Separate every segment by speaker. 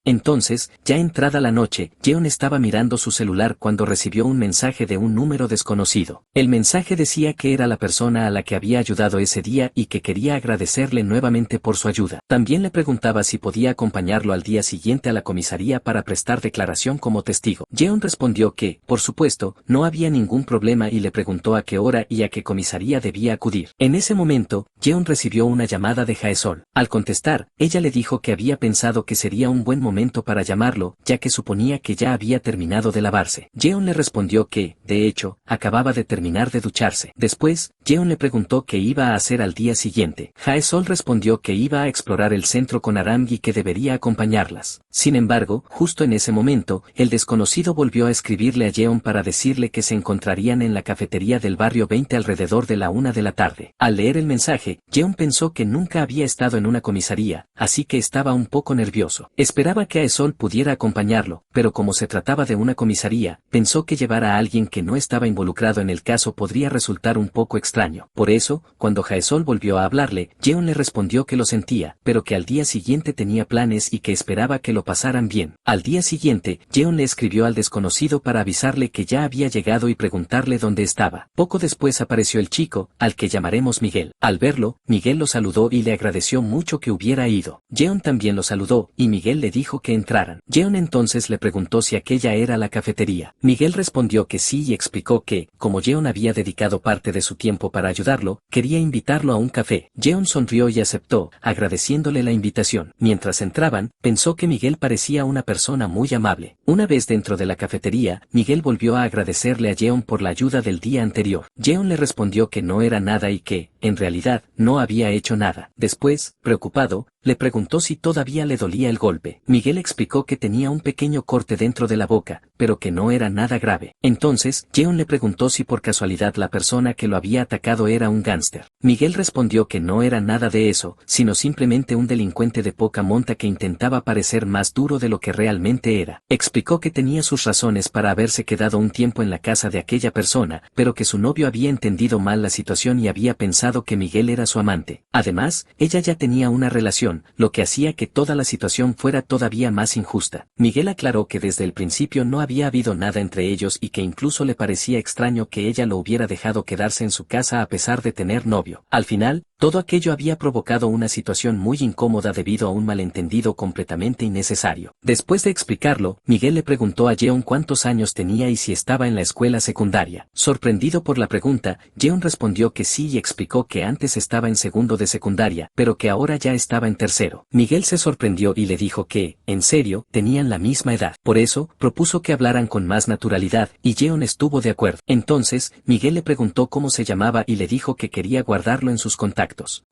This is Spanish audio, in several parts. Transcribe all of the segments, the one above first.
Speaker 1: Entonces, ya entrada la noche, Jeon estaba mirando su celular cuando recibió un mensaje de un número desconocido. El mensaje decía que era la persona a la que había ayudado ese día y que quería agradecerle nuevamente por su ayuda. También le preguntaba si podía acompañarlo al día siguiente a la comisaría para prestar declaración como testigo. Jeon respondió que, por supuesto, no había ningún problema y le preguntó a qué hora y a qué comisaría debía acudir. En ese momento, Jeon recibió una llamada de Jae-sol. Al contestar, ella le dijo que había pensado que sería un buen momento para llamarlo, ya que suponía que ya había terminado de lavarse. Jeon le respondió que, de hecho, acababa de terminar de ducharse. Después, Jeon le preguntó qué iba a hacer al día siguiente. Jae-sol respondió que iba a explorar el centro con Aram y que debería acompañarlas. Sin embargo, justo en ese momento, el desconocido volvió a escribirle a Jeon para decirle que se encontrarían en la cafetería del barrio 20 alrededor de la 1 de la tarde. Al leer el mensaje, Jeon pensó que nunca había estado en una comisaría, así que estaba un poco nervioso. Esperaba que Jae-sol pudiera acompañarlo, pero como se trataba de una comisaría, pensó que llevar a alguien que no estaba involucrado en el caso podría resultar un poco extraño. Por eso, cuando Jae-sol volvió a hablarle, Jeon le respondió que lo sentía, pero que al día siguiente tenía planes y que esperaba que lo pasaran bien. Al día siguiente, Jeon le escribió al desconocido para avisarle que ya había llegado y preguntarle dónde estaba. Poco después apareció el chico, al que llamaremos Miguel. Al verlo, Miguel lo saludó y le agradeció mucho que hubiera ido. Jeon también lo saludó, y Miguel le dijo que entraran. Jeon entonces le preguntó si aquella era la cafetería. Miguel respondió que sí y explicó que, como Jeon había dedicado parte de su tiempo para ayudarlo, quería invitarlo a un café. Jeon sonrió y aceptó, agradeciéndole la invitación. Mientras entraban, pensó que Miguel parecía una persona muy amable. Una vez dentro de la cafetería, Miguel volvió a agradecerle a Jeon por la ayuda del día anterior. Jeon le respondió que no era nada y que, en realidad, no había hecho nada. Después, preocupado, le preguntó si todavía le dolía el golpe. Miguel explicó que tenía un pequeño corte dentro de la boca, pero que no era nada grave. Entonces, Jeon le preguntó si por casualidad la persona que lo había atacado era un gángster. Miguel respondió que no era nada de eso, sino simplemente un delincuente de poca monta que intentaba parecer más duro de lo que realmente era. Explicó que tenía sus razones para haberse quedado un tiempo en la casa de aquella persona, pero que su novio había entendido mal la situación y había pensado que Miguel era su amante. Además, ella ya tenía una relación, lo que hacía que toda la situación fuera todavía más injusta. Miguel aclaró que desde el principio no había habido nada entre ellos y que incluso le parecía extraño que ella lo hubiera dejado quedarse en su casa a pesar de tener novio. Al final, todo aquello había provocado una situación muy incómoda debido a un malentendido completamente innecesario. Después de explicarlo, Miguel le preguntó a Jeon cuántos años tenía y si estaba en la escuela secundaria. Sorprendido por la pregunta, Jeon respondió que sí y explicó que antes estaba en segundo de secundaria, pero que ahora ya estaba en tercero. Miguel se sorprendió y le dijo que, en serio, tenían la misma edad. Por eso, propuso que hablaran con más naturalidad, y Jeon estuvo de acuerdo. Entonces, Miguel le preguntó cómo se llamaba y le dijo que quería guardarlo en sus contactos.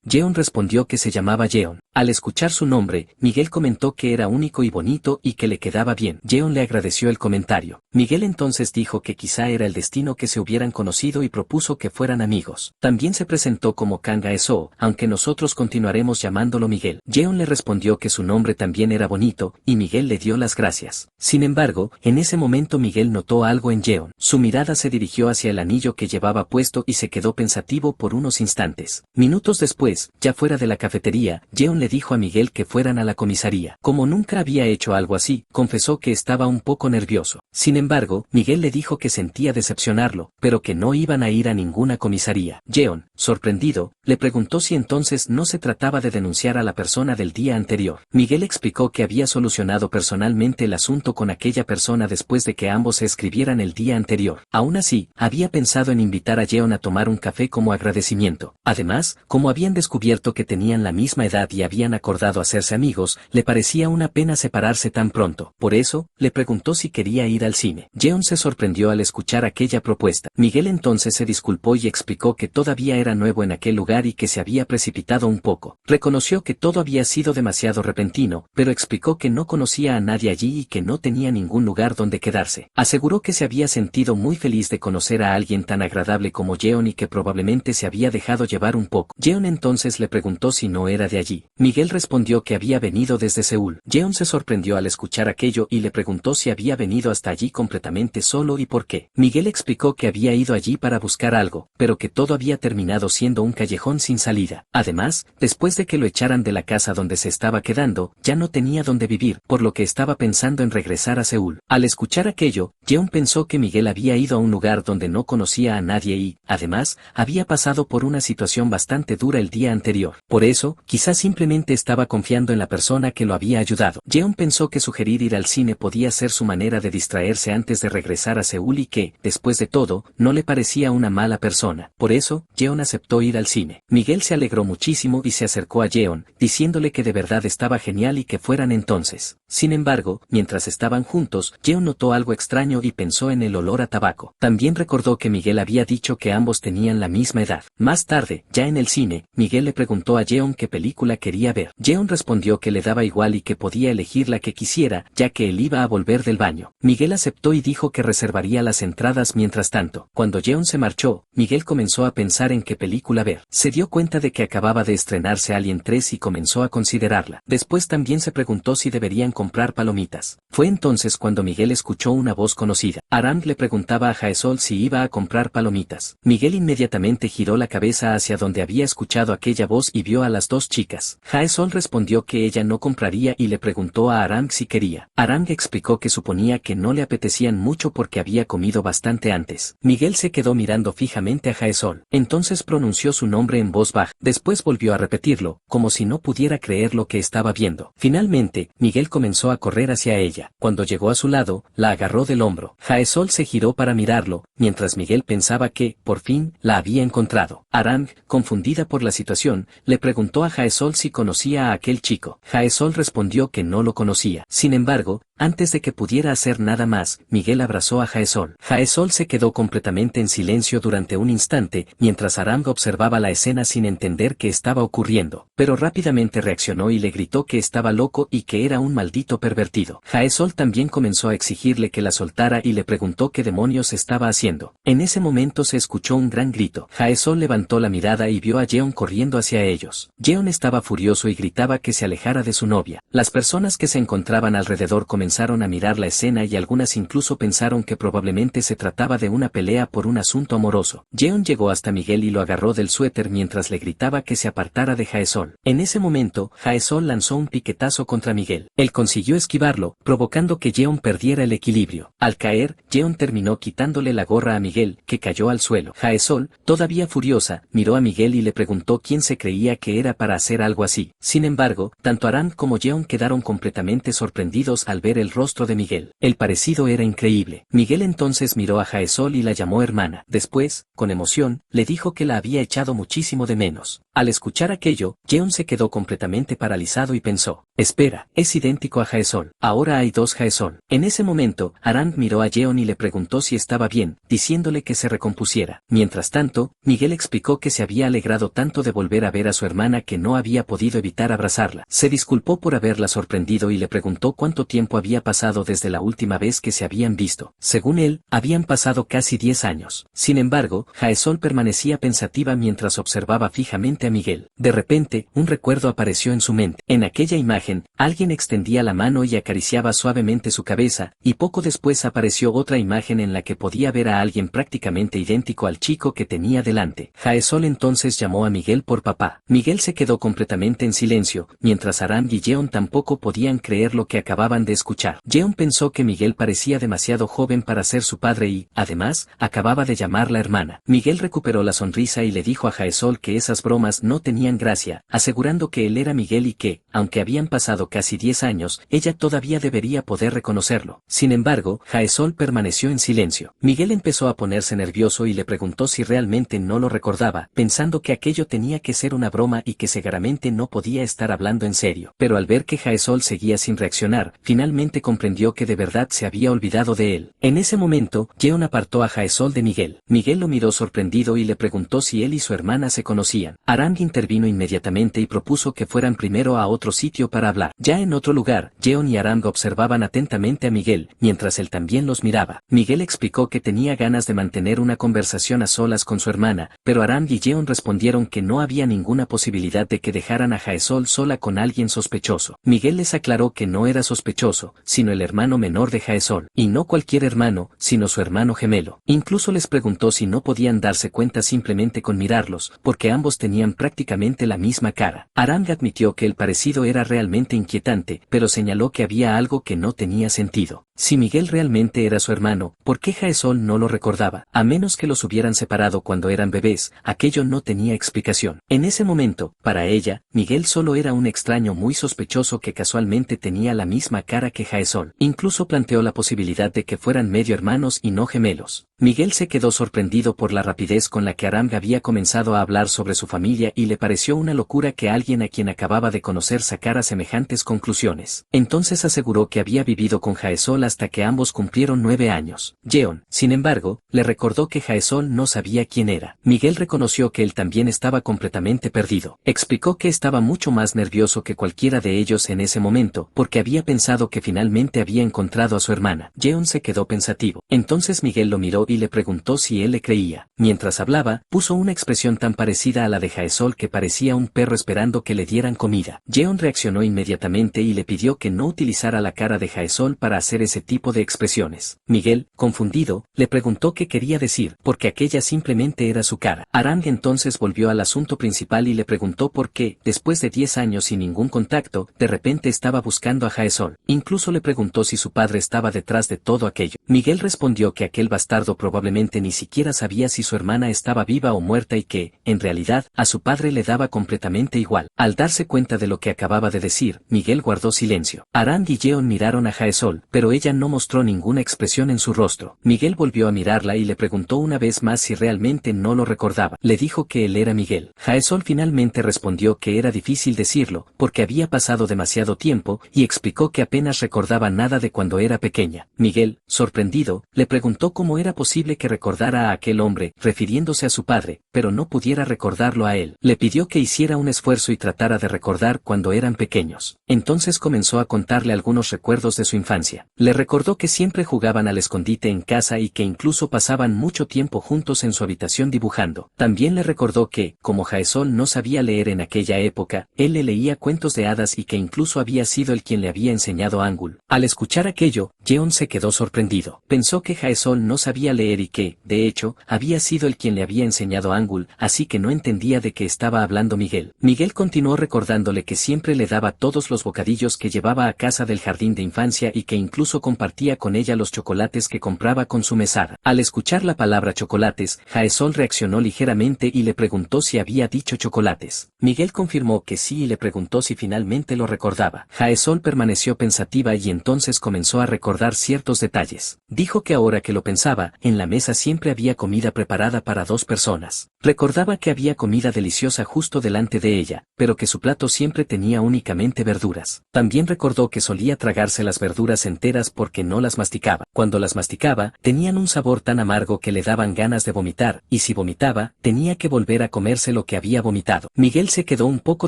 Speaker 1: Jeon respondió que se llamaba Jeon. Al escuchar su nombre, Miguel comentó que era único y bonito y que le quedaba bien. Jeon le agradeció el comentario. Miguel entonces dijo que quizá era el destino que se hubieran conocido y propuso que fueran amigos. También se presentó como Kang Ae-soo, aunque nosotros continuaremos llamándolo Miguel. Jeon le respondió que su nombre también era bonito, y Miguel le dio las gracias. Sin embargo, en ese momento Miguel notó algo en Jeon. Su mirada se dirigió hacia el anillo que llevaba puesto y se quedó pensativo por unos instantes. Minutos después, ya fuera de la cafetería, Jeon le dijo a Miguel que fueran a la comisaría. Como nunca había hecho algo así, confesó que estaba un poco nervioso. Sin embargo, Miguel le dijo que sentía decepcionarlo, pero que no iban a ir a ninguna comisaría. Jeon, sorprendido, le preguntó si entonces no se trataba de denunciar a la persona del día anterior. Miguel explicó que había solucionado personalmente el asunto con aquella persona después de que ambos se escribieran el día anterior. Aún así, había pensado en invitar a Jeon a tomar un café como agradecimiento. Además, como habían descubierto que tenían la misma edad y habían acordado hacerse amigos, le parecía una pena separarse tan pronto. Por eso, le preguntó si quería ir al cine. Jeon se sorprendió al escuchar aquella propuesta. Miguel entonces se disculpó y explicó que todavía era nuevo en aquel lugar y que se había precipitado un poco. Reconoció que todo había sido demasiado repentino, pero explicó que no conocía a nadie allí y que no tenía ningún lugar donde quedarse. Aseguró que se había sentido muy feliz de conocer a alguien tan agradable como Jeon y que probablemente se había dejado llevar un poco. Jeon entonces le preguntó si no era de allí. Miguel respondió que había venido desde Seúl. Jeon se sorprendió al escuchar aquello y le preguntó si había venido hasta allí completamente solo y por qué. Miguel explicó que había ido allí para buscar algo, pero que todo había terminado siendo un callejón sin salida. Además, después de que lo echaran de la casa donde se estaba quedando, ya no tenía dónde vivir, por lo que estaba pensando en regresar a Seúl. Al escuchar aquello, Jeon pensó que Miguel había ido a un lugar donde no conocía a nadie y, además, había pasado por una situación bastante dura el día anterior. Por eso, quizás simplemente estaba confiando en la persona que lo había ayudado. Jeon pensó que sugerir ir al cine podía ser su manera de distraerse antes de regresar a Seúl y que, después de todo, no le parecía una mala persona. Por eso, Jeon aceptó ir al cine. Miguel se alegró muchísimo y se acercó a Jeon, diciéndole que de verdad estaba genial y que fueran entonces. Sin embargo, mientras estaban juntos, Jeon notó algo extraño y pensó en el olor a tabaco. También recordó que Miguel había dicho que ambos tenían la misma edad. Más tarde, ya en el cine, Miguel le preguntó a Jeon qué película quería ver. Jeon respondió que le daba igual y que podía elegir la que quisiera, ya que él iba a volver del baño. Miguel aceptó y dijo que reservaría las entradas mientras tanto. Cuando Jeon se marchó, Miguel comenzó a pensar en qué película ver. Se dio cuenta de que acababa de estrenarse Alien 3 y comenzó a considerarla. Después también se preguntó si deberían comprar palomitas. Fue entonces cuando Miguel escuchó una voz conocida. Aram le preguntaba a Jaesol si iba a comprar palomitas. Miguel inmediatamente giró la cabeza hacia donde había escuchado aquella voz y vio a las dos chicas. Jaesol respondió que ella no compraría y le preguntó a Aram si quería. Aram explicó que suponía que no le apetecían mucho porque había comido bastante antes. Miguel se quedó mirando fijamente a Jaesol. Entonces pronunció su nombre en voz baja. Después volvió a repetirlo, como si no pudiera creer lo que estaba viendo. Finalmente, Miguel comenzó a correr hacia ella. Cuando llegó a su lado, la agarró del hombro. Jaesol se giró para mirarlo, mientras Miguel pensaba que, por fin, la había encontrado. Aram, confundida por la situación, le preguntó a Jaesol si conocía a aquel chico. Jaesol respondió que no lo conocía. Sin embargo, antes de que pudiera hacer nada más, Miguel abrazó a Jaesol. Jaesol se quedó completamente en silencio durante un instante, mientras Aram observaba la escena sin entender qué estaba ocurriendo, pero rápidamente reaccionó y le gritó que estaba loco y que era un maldito pervertido. Jaesol también comenzó a exigirle que la soltara y le preguntó qué demonios estaba haciendo. En ese momento se escuchó un gran grito. Jaesol levantó la mirada y vio a Jeon corriendo hacia ellos. Jeon estaba furioso y gritaba que se alejara de su novia. Las personas que se encontraban alrededor comenzaron a mirar la escena y algunas incluso pensaron que probablemente se trataba de una pelea por un asunto amoroso. Jeon llegó hasta Miguel y lo agarró del suéter mientras le gritaba que se apartara de Jaesol. En ese momento, Jaesol lanzó un piquetazo contra Miguel. Él consiguió esquivarlo, provocando que Jeon perdiera el equilibrio. Al caer, Jeon terminó quitándole la gorra a Miguel, que cayó al suelo. Jaesol, todavía furiosa, miró a Miguel y le preguntó quién se creía que era para hacer algo así. Sin embargo, tanto Aram como Jeon quedaron completamente sorprendidos al ver el rostro de Miguel. El parecido era increíble. Miguel entonces miró a Jaesol y la llamó hermana. Después, con emoción, le dijo que la había echado muchísimo de menos. Al escuchar aquello, Jeon se quedó completamente paralizado y pensó, espera, es idéntico a Jaesol. Ahora hay dos Jaesol. En ese momento, Aram miró a Jeon y le preguntó si estaba bien, diciéndole que se recompusiera. Mientras tanto, Miguel explicó que se había alegrado tanto de volver a ver a su hermana que no había podido evitar abrazarla. Se disculpó por haberla sorprendido y le preguntó cuánto tiempo había pasado desde la última vez que se habían visto. Según él, habían pasado casi 10 años. Sin embargo, Jaesol permanecía pensativa mientras observaba fijamente a Miguel. De repente, un recuerdo apareció en su mente. En aquella imagen, alguien extendía la mano y acariciaba suavemente su cabeza, y poco después apareció otra imagen en la que podía ver a alguien prácticamente idéntico al chico que tenía delante. Jaesol entonces llamó a Miguel por papá. Miguel se quedó completamente en silencio, mientras Aram y Jeon tampoco podían creer lo que acababan de escuchar. Jeon pensó que Miguel parecía demasiado joven para ser su padre y, además, acababa de llamarla hermana. Miguel recuperó la sonrisa y le dijo a Jaesol que esas bromas no tenían gracia, asegurando que él era Miguel y que, aunque habían pasado casi 10 años, ella todavía debería poder reconocerlo. Sin embargo, Jaesol permaneció en silencio. Miguel empezó a ponerse nervioso y le preguntó si realmente no lo recordaba, pensando que aquello tenía que ser una broma y que seguramente no podía estar hablando en serio. Pero al ver que Jaesol seguía sin reaccionar, finalmente comprendió que de verdad se había olvidado de él. En ese momento, Jeon apartó a Jaesol de Miguel. Miguel lo miró sorprendido y le preguntó si él y su hermana se conocían. Aram intervino inmediatamente y propuso que fueran primero a otro sitio para hablar. Ya en otro lugar, Jeon y Aram observaron observaban atentamente a Miguel, mientras él también los miraba. Miguel explicó que tenía ganas de mantener una conversación a solas con su hermana, pero Aram y Jeon respondieron que no había ninguna posibilidad de que dejaran a Jaesol sola con alguien sospechoso. Miguel les aclaró que no era sospechoso, sino el hermano menor de Jaesol, y no cualquier hermano, sino su hermano gemelo. Incluso les preguntó si no podían darse cuenta simplemente con mirarlos, porque ambos tenían prácticamente la misma cara. Aram admitió que el parecido era realmente inquietante, pero señaló que había algo que no tenía sentido. Si Miguel realmente era su hermano, ¿por qué Jaesol no lo recordaba? A menos que los hubieran separado cuando eran bebés, aquello no tenía explicación. En ese momento, para ella, Miguel solo era un extraño muy sospechoso que casualmente tenía la misma cara que Jaesol. Incluso planteó la posibilidad de que fueran medio hermanos y no gemelos. Miguel se quedó sorprendido por la rapidez con la que Aram había comenzado a hablar sobre su familia y le pareció una locura que alguien a quien acababa de conocer sacara semejantes conclusiones. Entonces aseguró que había vivido con Jaesol hasta que ambos cumplieron 9 años. Jeon, sin embargo, le recordó que Jaesol no sabía quién era. Miguel reconoció que él también estaba completamente perdido. Explicó que estaba mucho más nervioso que cualquiera de ellos en ese momento, porque había pensado que finalmente había encontrado a su hermana. Jeon se quedó pensativo. Entonces Miguel lo miró y le preguntó si él le creía. Mientras hablaba, puso una expresión tan parecida a la de Jaesol que parecía un perro esperando que le dieran comida. Jeon reaccionó inmediatamente y le pidió que no utilizara la cara de Jaesol para hacer ese tipo de expresiones. Miguel, confundido, le preguntó qué quería decir, porque aquella simplemente era su cara. Aram entonces volvió al asunto principal y le preguntó por qué, después de 10 años sin ningún contacto, de repente estaba buscando a Jaesol. Incluso le preguntó si su padre estaba detrás de todo aquello. Miguel respondió que aquel bastardo probablemente ni siquiera sabía si su hermana estaba viva o muerta y que, en realidad, a su padre le daba completamente igual. Al darse cuenta de lo que acababa de decir, Miguel guardó silencio. Aram y Jeon miraron a Jaesol, pero ella no mostró ninguna expresión en su rostro. Miguel volvió a mirarla y le preguntó una vez más si realmente no lo recordaba. Le dijo que él era Miguel. Jaesol finalmente respondió que era difícil decirlo, porque había pasado demasiado tiempo, y explicó que apenas recordaba nada de cuando era pequeña. Miguel, sorprendido, le preguntó cómo era posible que recordara a aquel hombre, refiriéndose a su padre, pero no pudiera recordarlo a él. Le pidió que hiciera un esfuerzo y tratara de recordar cuando eran pequeños. Entonces comenzó a contarle algunos recuerdos de su infancia. Le recordó que siempre jugaban al escondite en casa y que incluso pasaban mucho tiempo juntos en su habitación dibujando. También le recordó que, como Jaesol no sabía leer en aquella época, él le leía cuentos de hadas y que incluso había sido el quien le había enseñado Hangul. Al escuchar aquello, Jeon se quedó sorprendido. Pensó que Jaesol no sabía leer y que, de hecho, había sido el quien le había enseñado Hangul, así que no entendía de qué estaba hablando Miguel. Miguel continuó recordándole que siempre le daba todos los bocadillos que llevaba a casa del jardín de infancia y que incluso compartía con ella los chocolates que compraba con su mesada. Al escuchar la palabra chocolates, Jaesol reaccionó ligeramente y le preguntó si había dicho chocolates. Miguel confirmó que sí y le preguntó si finalmente lo recordaba. Jaesol permaneció pensativa y entonces comenzó a recordar ciertos detalles. Dijo que ahora que lo pensaba, en la mesa siempre había comida preparada para 2 personas. Recordaba que había comida deliciosa justo delante de ella, pero que su plato siempre tenía únicamente verduras. También recordó que solía tragarse las verduras enteras porque no las masticaba. Cuando las masticaba, tenían un sabor tan amargo que le daban ganas de vomitar, y si vomitaba, tenía que volver a comerse lo que había vomitado. Miguel se quedó un poco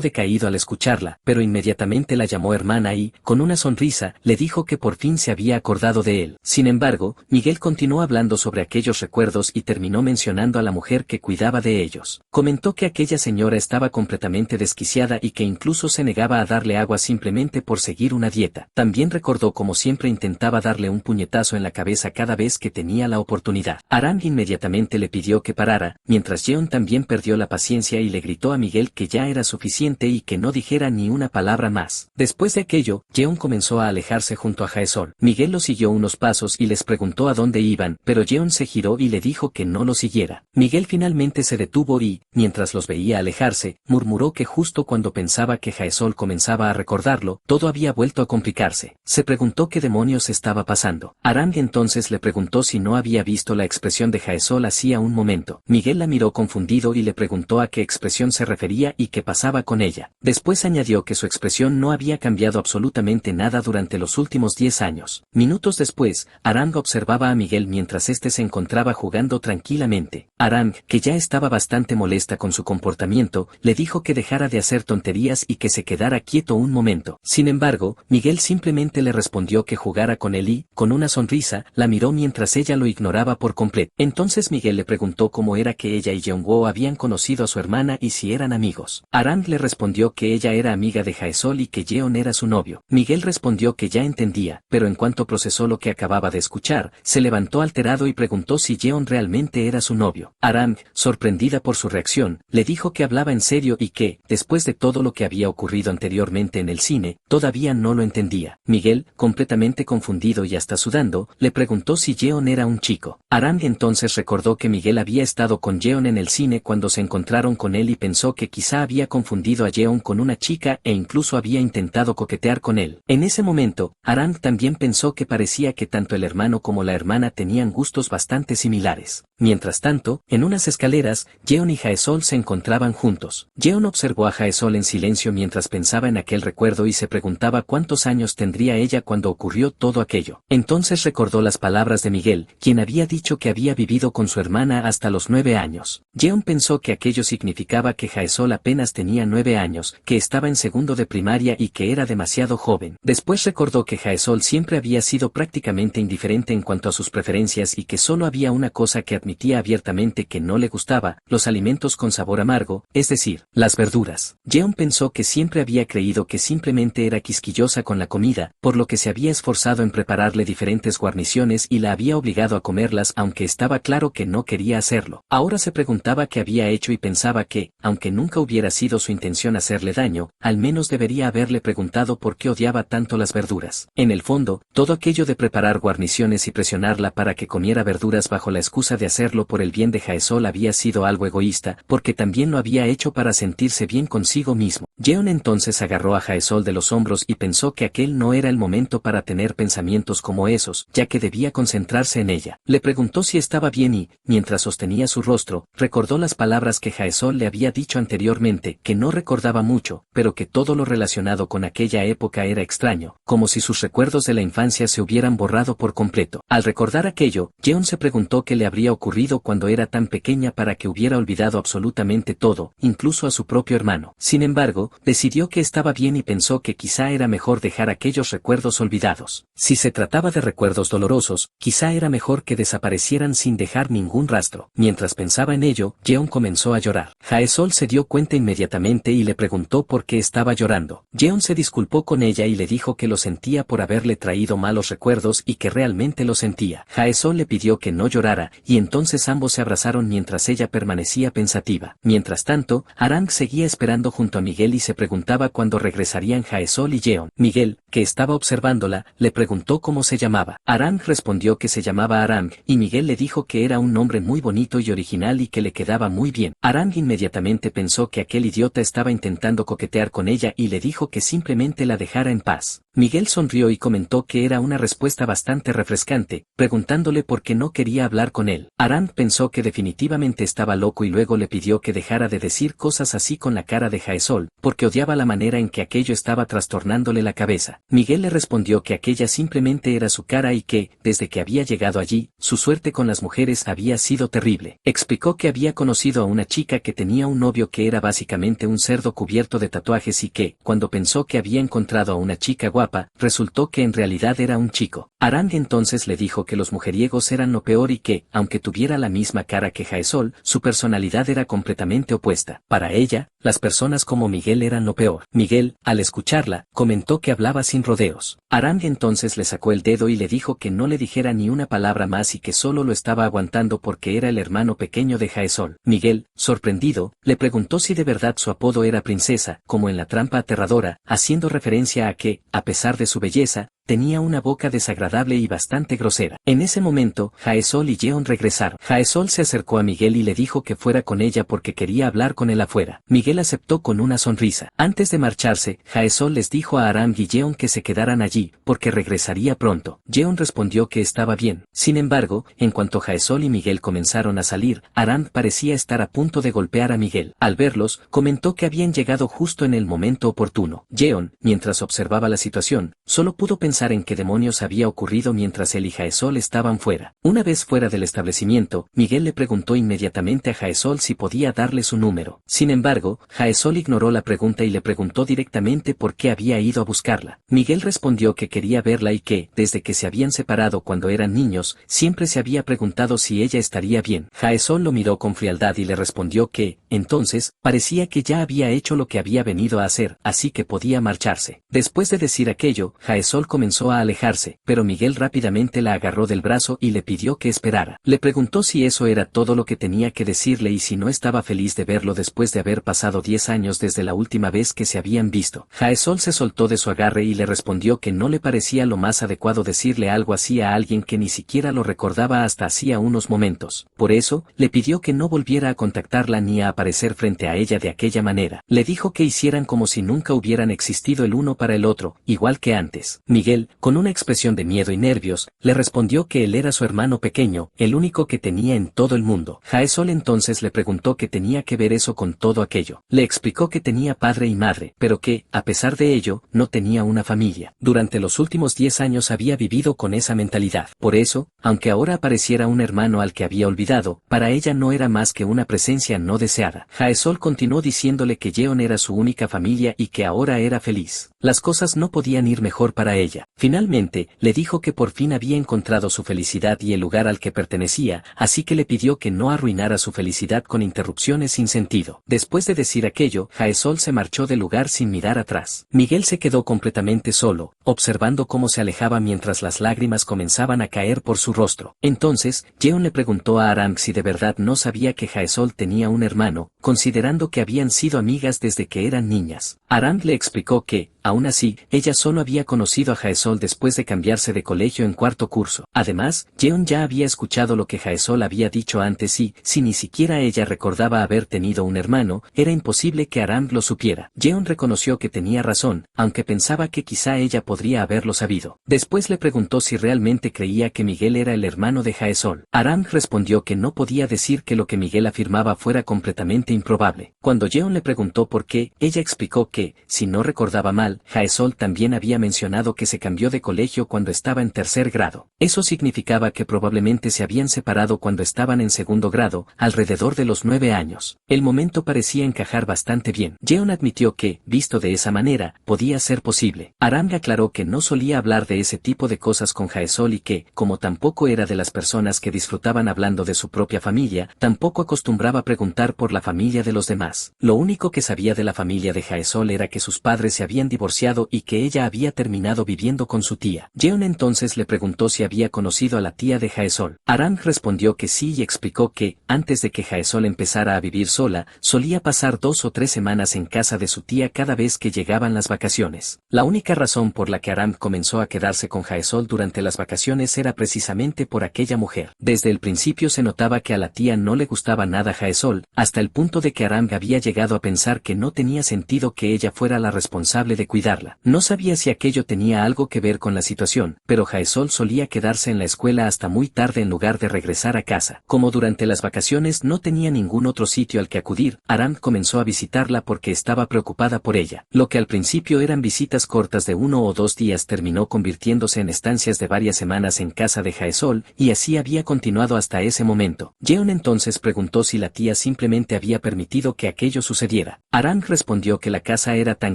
Speaker 1: decaído al escucharla, pero inmediatamente la llamó hermana y, con una sonrisa, le dijo que por fin se había acordado de él. Sin embargo, Miguel continuó hablando sobre aquellos recuerdos y terminó mencionando a la mujer que cuidaba de ellos. Comentó que aquella señora estaba completamente desquiciada y que incluso se negaba a darle agua simplemente por seguir una dieta. También recordó como siempre intentaba darle un puñetazo en la cabeza cada vez que tenía la oportunidad. Aram inmediatamente le pidió que parara, mientras Jeon también perdió la paciencia y le gritó a Miguel que ya era suficiente y que no dijera ni una palabra más. Después de aquello, Jeon comenzó a alejarse junto a Jaesol. Miguel lo siguió unos pasos y les preguntó a dónde iban, pero Jeon se giró y le dijo que no lo siguiera. Miguel finalmente se detuvo y, mientras los veía alejarse, murmuró que justo cuando pensaba que Jaesol comenzaba a recordarlo, todo había vuelto a complicarse. Se preguntó qué demonios estaba pasando. Aram entonces le preguntó si no había visto la expresión de Jaesol hacía un momento. Miguel la miró confundido y le preguntó a qué expresión se refería y qué pasaba con ella. Después añadió que su expresión no había cambiado absolutamente nada durante los últimos 10 años. Minutos después, Aram observaba a Miguel mientras este parte se encontraba jugando tranquilamente. Arang, que ya estaba bastante molesta con su comportamiento, le dijo que dejara de hacer tonterías y que se quedara quieto un momento. Sin embargo, Miguel simplemente le respondió que jugara con él y, con una sonrisa, la miró mientras ella lo ignoraba por completo. Entonces Miguel le preguntó cómo era que ella y Jeonwoo habían conocido a su hermana y si eran amigos. Arang le respondió que ella era amiga de Jaesol y que Jeon era su novio. Miguel respondió que ya entendía, pero en cuanto procesó lo que acababa de escuchar, se levantó alterado y preguntó si Jeon realmente era su novio. Arang, sorprendida por su reacción, le dijo que hablaba en serio y que, después de todo lo que había ocurrido anteriormente en el cine, todavía no lo entendía. Miguel, completamente confundido y hasta sudando, le preguntó si Jeon era un chico. Arang entonces recordó que Miguel había estado con Jeon en el cine cuando se encontraron con él y pensó que quizá había confundido a Jeon con una chica e incluso había intentado coquetear con él. En ese momento, Arang también pensó que parecía que tanto el hermano como la hermana tenían gustos bastante similares. Mientras tanto, en unas escaleras, Jeon y Jaesol se encontraban juntos. Jeon observó a Jaesol en silencio mientras pensaba en aquel recuerdo y se preguntaba cuántos años tendría ella cuando ocurrió todo aquello. Entonces recordó las palabras de Miguel, quien había dicho que había vivido con su hermana hasta los 9 años. Jeon pensó que aquello significaba que Jaesol apenas tenía 9 años, que estaba en segundo de primaria y que era demasiado joven. Después recordó que Jaesol siempre había sido prácticamente indiferente en cuanto a sus preferencias y que solo había una cosa que admitía abiertamente que no le gustaba, los alimentos con sabor amargo, es decir, las verduras. Jeon pensó que siempre había creído que simplemente era quisquillosa con la comida, por lo que se había esforzado en prepararle diferentes guarniciones y la había obligado a comerlas aunque estaba claro que no quería hacerlo. Ahora se preguntaba qué había hecho y pensaba que, aunque nunca hubiera sido su intención hacerle daño, al menos debería haberle preguntado por qué odiaba tanto las verduras. En el fondo, todo aquello de preparar guarniciones y presionarla para que comiera verduras bajo la excusa de hacerlo por el bien de Jaesol había sido algo egoísta, porque también lo había hecho para sentirse bien consigo mismo. Jeon entonces agarró a Jaesol de los hombros y pensó que aquel no era el momento para tener pensamientos como esos, ya que debía concentrarse en ella. Le preguntó si estaba bien y, mientras sostenía su rostro, recordó las palabras que Jaesol le había dicho anteriormente, que no recordaba mucho, pero que todo lo relacionado con aquella época era extraño, como si sus recuerdos de la infancia se hubieran borrado por completo. Al recordar aquello, Jeon se preguntó qué le habría ocurrido cuando era tan pequeña para que hubiera olvidado absolutamente todo, incluso a su propio hermano. Sin embargo, decidió que estaba bien y pensó que quizá era mejor dejar aquellos recuerdos olvidados. Si se trataba de recuerdos dolorosos, quizá era mejor que desaparecieran sin dejar ningún rastro. Mientras pensaba en ello, Jeon comenzó a llorar. Jaesol se dio cuenta inmediatamente y le preguntó por qué estaba llorando. Jeon se disculpó con ella y le dijo que lo sentía por haberle traído malos recuerdos y que realmente lo sentía. Jaesol le pidió que no llorara y entonces ambos se abrazaron mientras ella permanecía pensativa. Mientras tanto, Arang seguía esperando junto a Miguel y se preguntaba cuándo regresarían Jaesol y Jeon. Miguel, que estaba observándola, le preguntó cómo se llamaba. Arang respondió que se llamaba Arang, y Miguel le dijo que era un nombre muy bonito y original y que le quedaba muy bien. Arang inmediatamente pensó que aquel idiota estaba intentando coquetear con ella y le dijo que simplemente la dejara en paz. Miguel sonrió y comentó que era una respuesta bastante refrescante, preguntándole por qué no quería hablar con él. Arang pensó que definitivamente estaba loco y luego le pidió que dejara de decir cosas así con la cara de Jaesol, porque odiaba la manera en que aquello estaba trastornándole la cabeza. Miguel le respondió que aquella simplemente era su cara y que, desde que había llegado allí, su suerte con las mujeres había sido terrible. Explicó que había conocido a una chica que tenía un novio que era básicamente un cerdo cubierto de tatuajes y que, cuando pensó que había encontrado a una chica guapa, resultó que en realidad era un chico. Arang entonces le dijo que los mujeriegos eran lo peor y que, aunque tuviera la misma cara que Jaesol, su personalidad era completamente opuesta. Para ella, las personas como Miguel eran lo peor. Miguel, al escucharla, comentó que hablaba sin rodeos. Arang entonces le sacó el dedo y le dijo que no le dijera ni una palabra más y que solo lo estaba aguantando porque era el hermano pequeño de Jaesol. Miguel, sorprendido, le preguntó si de verdad su apodo era princesa, como en la trampa aterradora, haciendo referencia a que, a pesar de su belleza, tenía una boca desagradable y bastante grosera. En ese momento, Jaesol y Jeon regresaron. Jaesol se acercó a Miguel y le dijo que fuera con ella porque quería hablar con él afuera. Miguel aceptó con una sonrisa. Antes de marcharse, Jaesol les dijo a Arang y Jeon que se quedaran allí, porque regresaría pronto. Jeon respondió que estaba bien. Sin embargo, en cuanto Jaesol y Miguel comenzaron a salir, Arang parecía estar a punto de golpear a Miguel. Al verlos, comentó que habían llegado justo en el momento oportuno. Jeon, mientras observaba la situación, solo pudo pensar pensar en qué demonios había ocurrido mientras él y Jaesol estaban fuera. Una vez fuera del establecimiento, Miguel le preguntó inmediatamente a Jaesol si podía darle su número. Sin embargo, Jaesol ignoró la pregunta y le preguntó directamente por qué había ido a buscarla. Miguel respondió que quería verla y que, desde que se habían separado cuando eran niños, siempre se había preguntado si ella estaría bien. Jaesol lo miró con frialdad y le respondió que, entonces, parecía que ya había hecho lo que había venido a hacer, así que podía marcharse. Después de decir aquello, Jaesol comenzó a alejarse, pero Miguel rápidamente la agarró del brazo y le pidió que esperara. Le preguntó si eso era todo lo que tenía que decirle y si no estaba feliz de verlo después de haber pasado 10 años desde la última vez que se habían visto. Jaesol se soltó de su agarre y le respondió que no le parecía lo más adecuado decirle algo así a alguien que ni siquiera lo recordaba hasta hacía unos momentos. Por eso, le pidió que no volviera a contactarla ni a aparecer frente a ella de aquella manera. Le dijo que hicieran como si nunca hubieran existido el uno para el otro, igual que antes. Miguel, con una expresión de miedo y nervios, le respondió que él era su hermano pequeño, el único que tenía en todo el mundo. Jaesol entonces le preguntó qué tenía que ver eso con todo aquello. Le explicó que tenía padre y madre, pero que, a pesar de ello, no tenía una familia. Durante los últimos 10 años había vivido con esa mentalidad. Por eso, aunque ahora apareciera un hermano al que había olvidado, para ella no era más que una presencia no deseada. Jaesol continuó diciéndole que Jeon era su única familia y que ahora era feliz. Las cosas no podían ir mejor para ella. Finalmente, le dijo que por fin había encontrado su felicidad y el lugar al que pertenecía, así que le pidió que no arruinara su felicidad con interrupciones sin sentido. Después de decir aquello, Jaesol se marchó del lugar sin mirar atrás. Miguel se quedó completamente solo, observando cómo se alejaba mientras las lágrimas comenzaban a caer por su rostro. Entonces, Jeon le preguntó a Arang si de verdad no sabía que Jaesol tenía un hermano, considerando que habían sido amigas desde que eran niñas. Arang le explicó que, aún así, ella solo había conocido a Jaesol después de cambiarse de colegio en cuarto curso. Además, Jeon ya había escuchado lo que Jaesol había dicho antes y, si ni siquiera ella recordaba haber tenido un hermano, era imposible que Arang lo supiera. Jeon reconoció que tenía razón, aunque pensaba que quizá ella podría haberlo sabido. Después le preguntó si realmente creía que Miguel era el hermano de Jaesol. Arang respondió que no podía decir que lo que Miguel afirmaba fuera completamente improbable. Cuando Jeon le preguntó por qué, ella explicó que, si no recordaba mal, Jaesol también había mencionado que se cambió de colegio cuando estaba en tercer grado. Eso significaba que probablemente se habían separado cuando estaban en segundo grado, alrededor de los 9 años. El momento parecía encajar bastante bien. Jeon admitió que, visto de esa manera, podía ser posible. Arang aclaró que no solía hablar de ese tipo de cosas con Jaesol y que, como tampoco era de las personas que disfrutaban hablando de su propia familia, tampoco acostumbraba preguntar por la familia de los demás. Lo único que sabía de la familia de Jaesol era que sus padres se habían divorciado y que ella había terminado viviendo con su tía. Jeon entonces le preguntó si había conocido a la tía de Jaesol. Arang respondió que sí y explicó que, antes de que Jaesol empezara a vivir sola, solía pasar 2 o 3 semanas en casa de su tía cada vez que llegaban las vacaciones. La única razón por la que Arang comenzó a quedarse con Jaesol durante las vacaciones era precisamente por aquella mujer. Desde el principio se notaba que a la tía no le gustaba nada Jaesol, hasta el punto de que Arang había llegado a pensar que no tenía sentido que ella fuera la responsable de cuidarla. No sabía si aquello tenía algo que ver con la situación, pero Jaesol solía quedarse en la escuela hasta muy tarde en lugar de regresar a casa. Como durante las vacaciones no tenía ningún otro sitio al que acudir, Arang comenzó a visitarla porque estaba preocupada por ella. Lo que al principio eran visitas cortas de 1 o 2 días terminó convirtiéndose en estancias de varias semanas en casa de Jaesol, y así había continuado hasta ese momento. Jeon entonces preguntó si la tía simplemente había permitido que aquello sucediera. Arang respondió que la casa era tan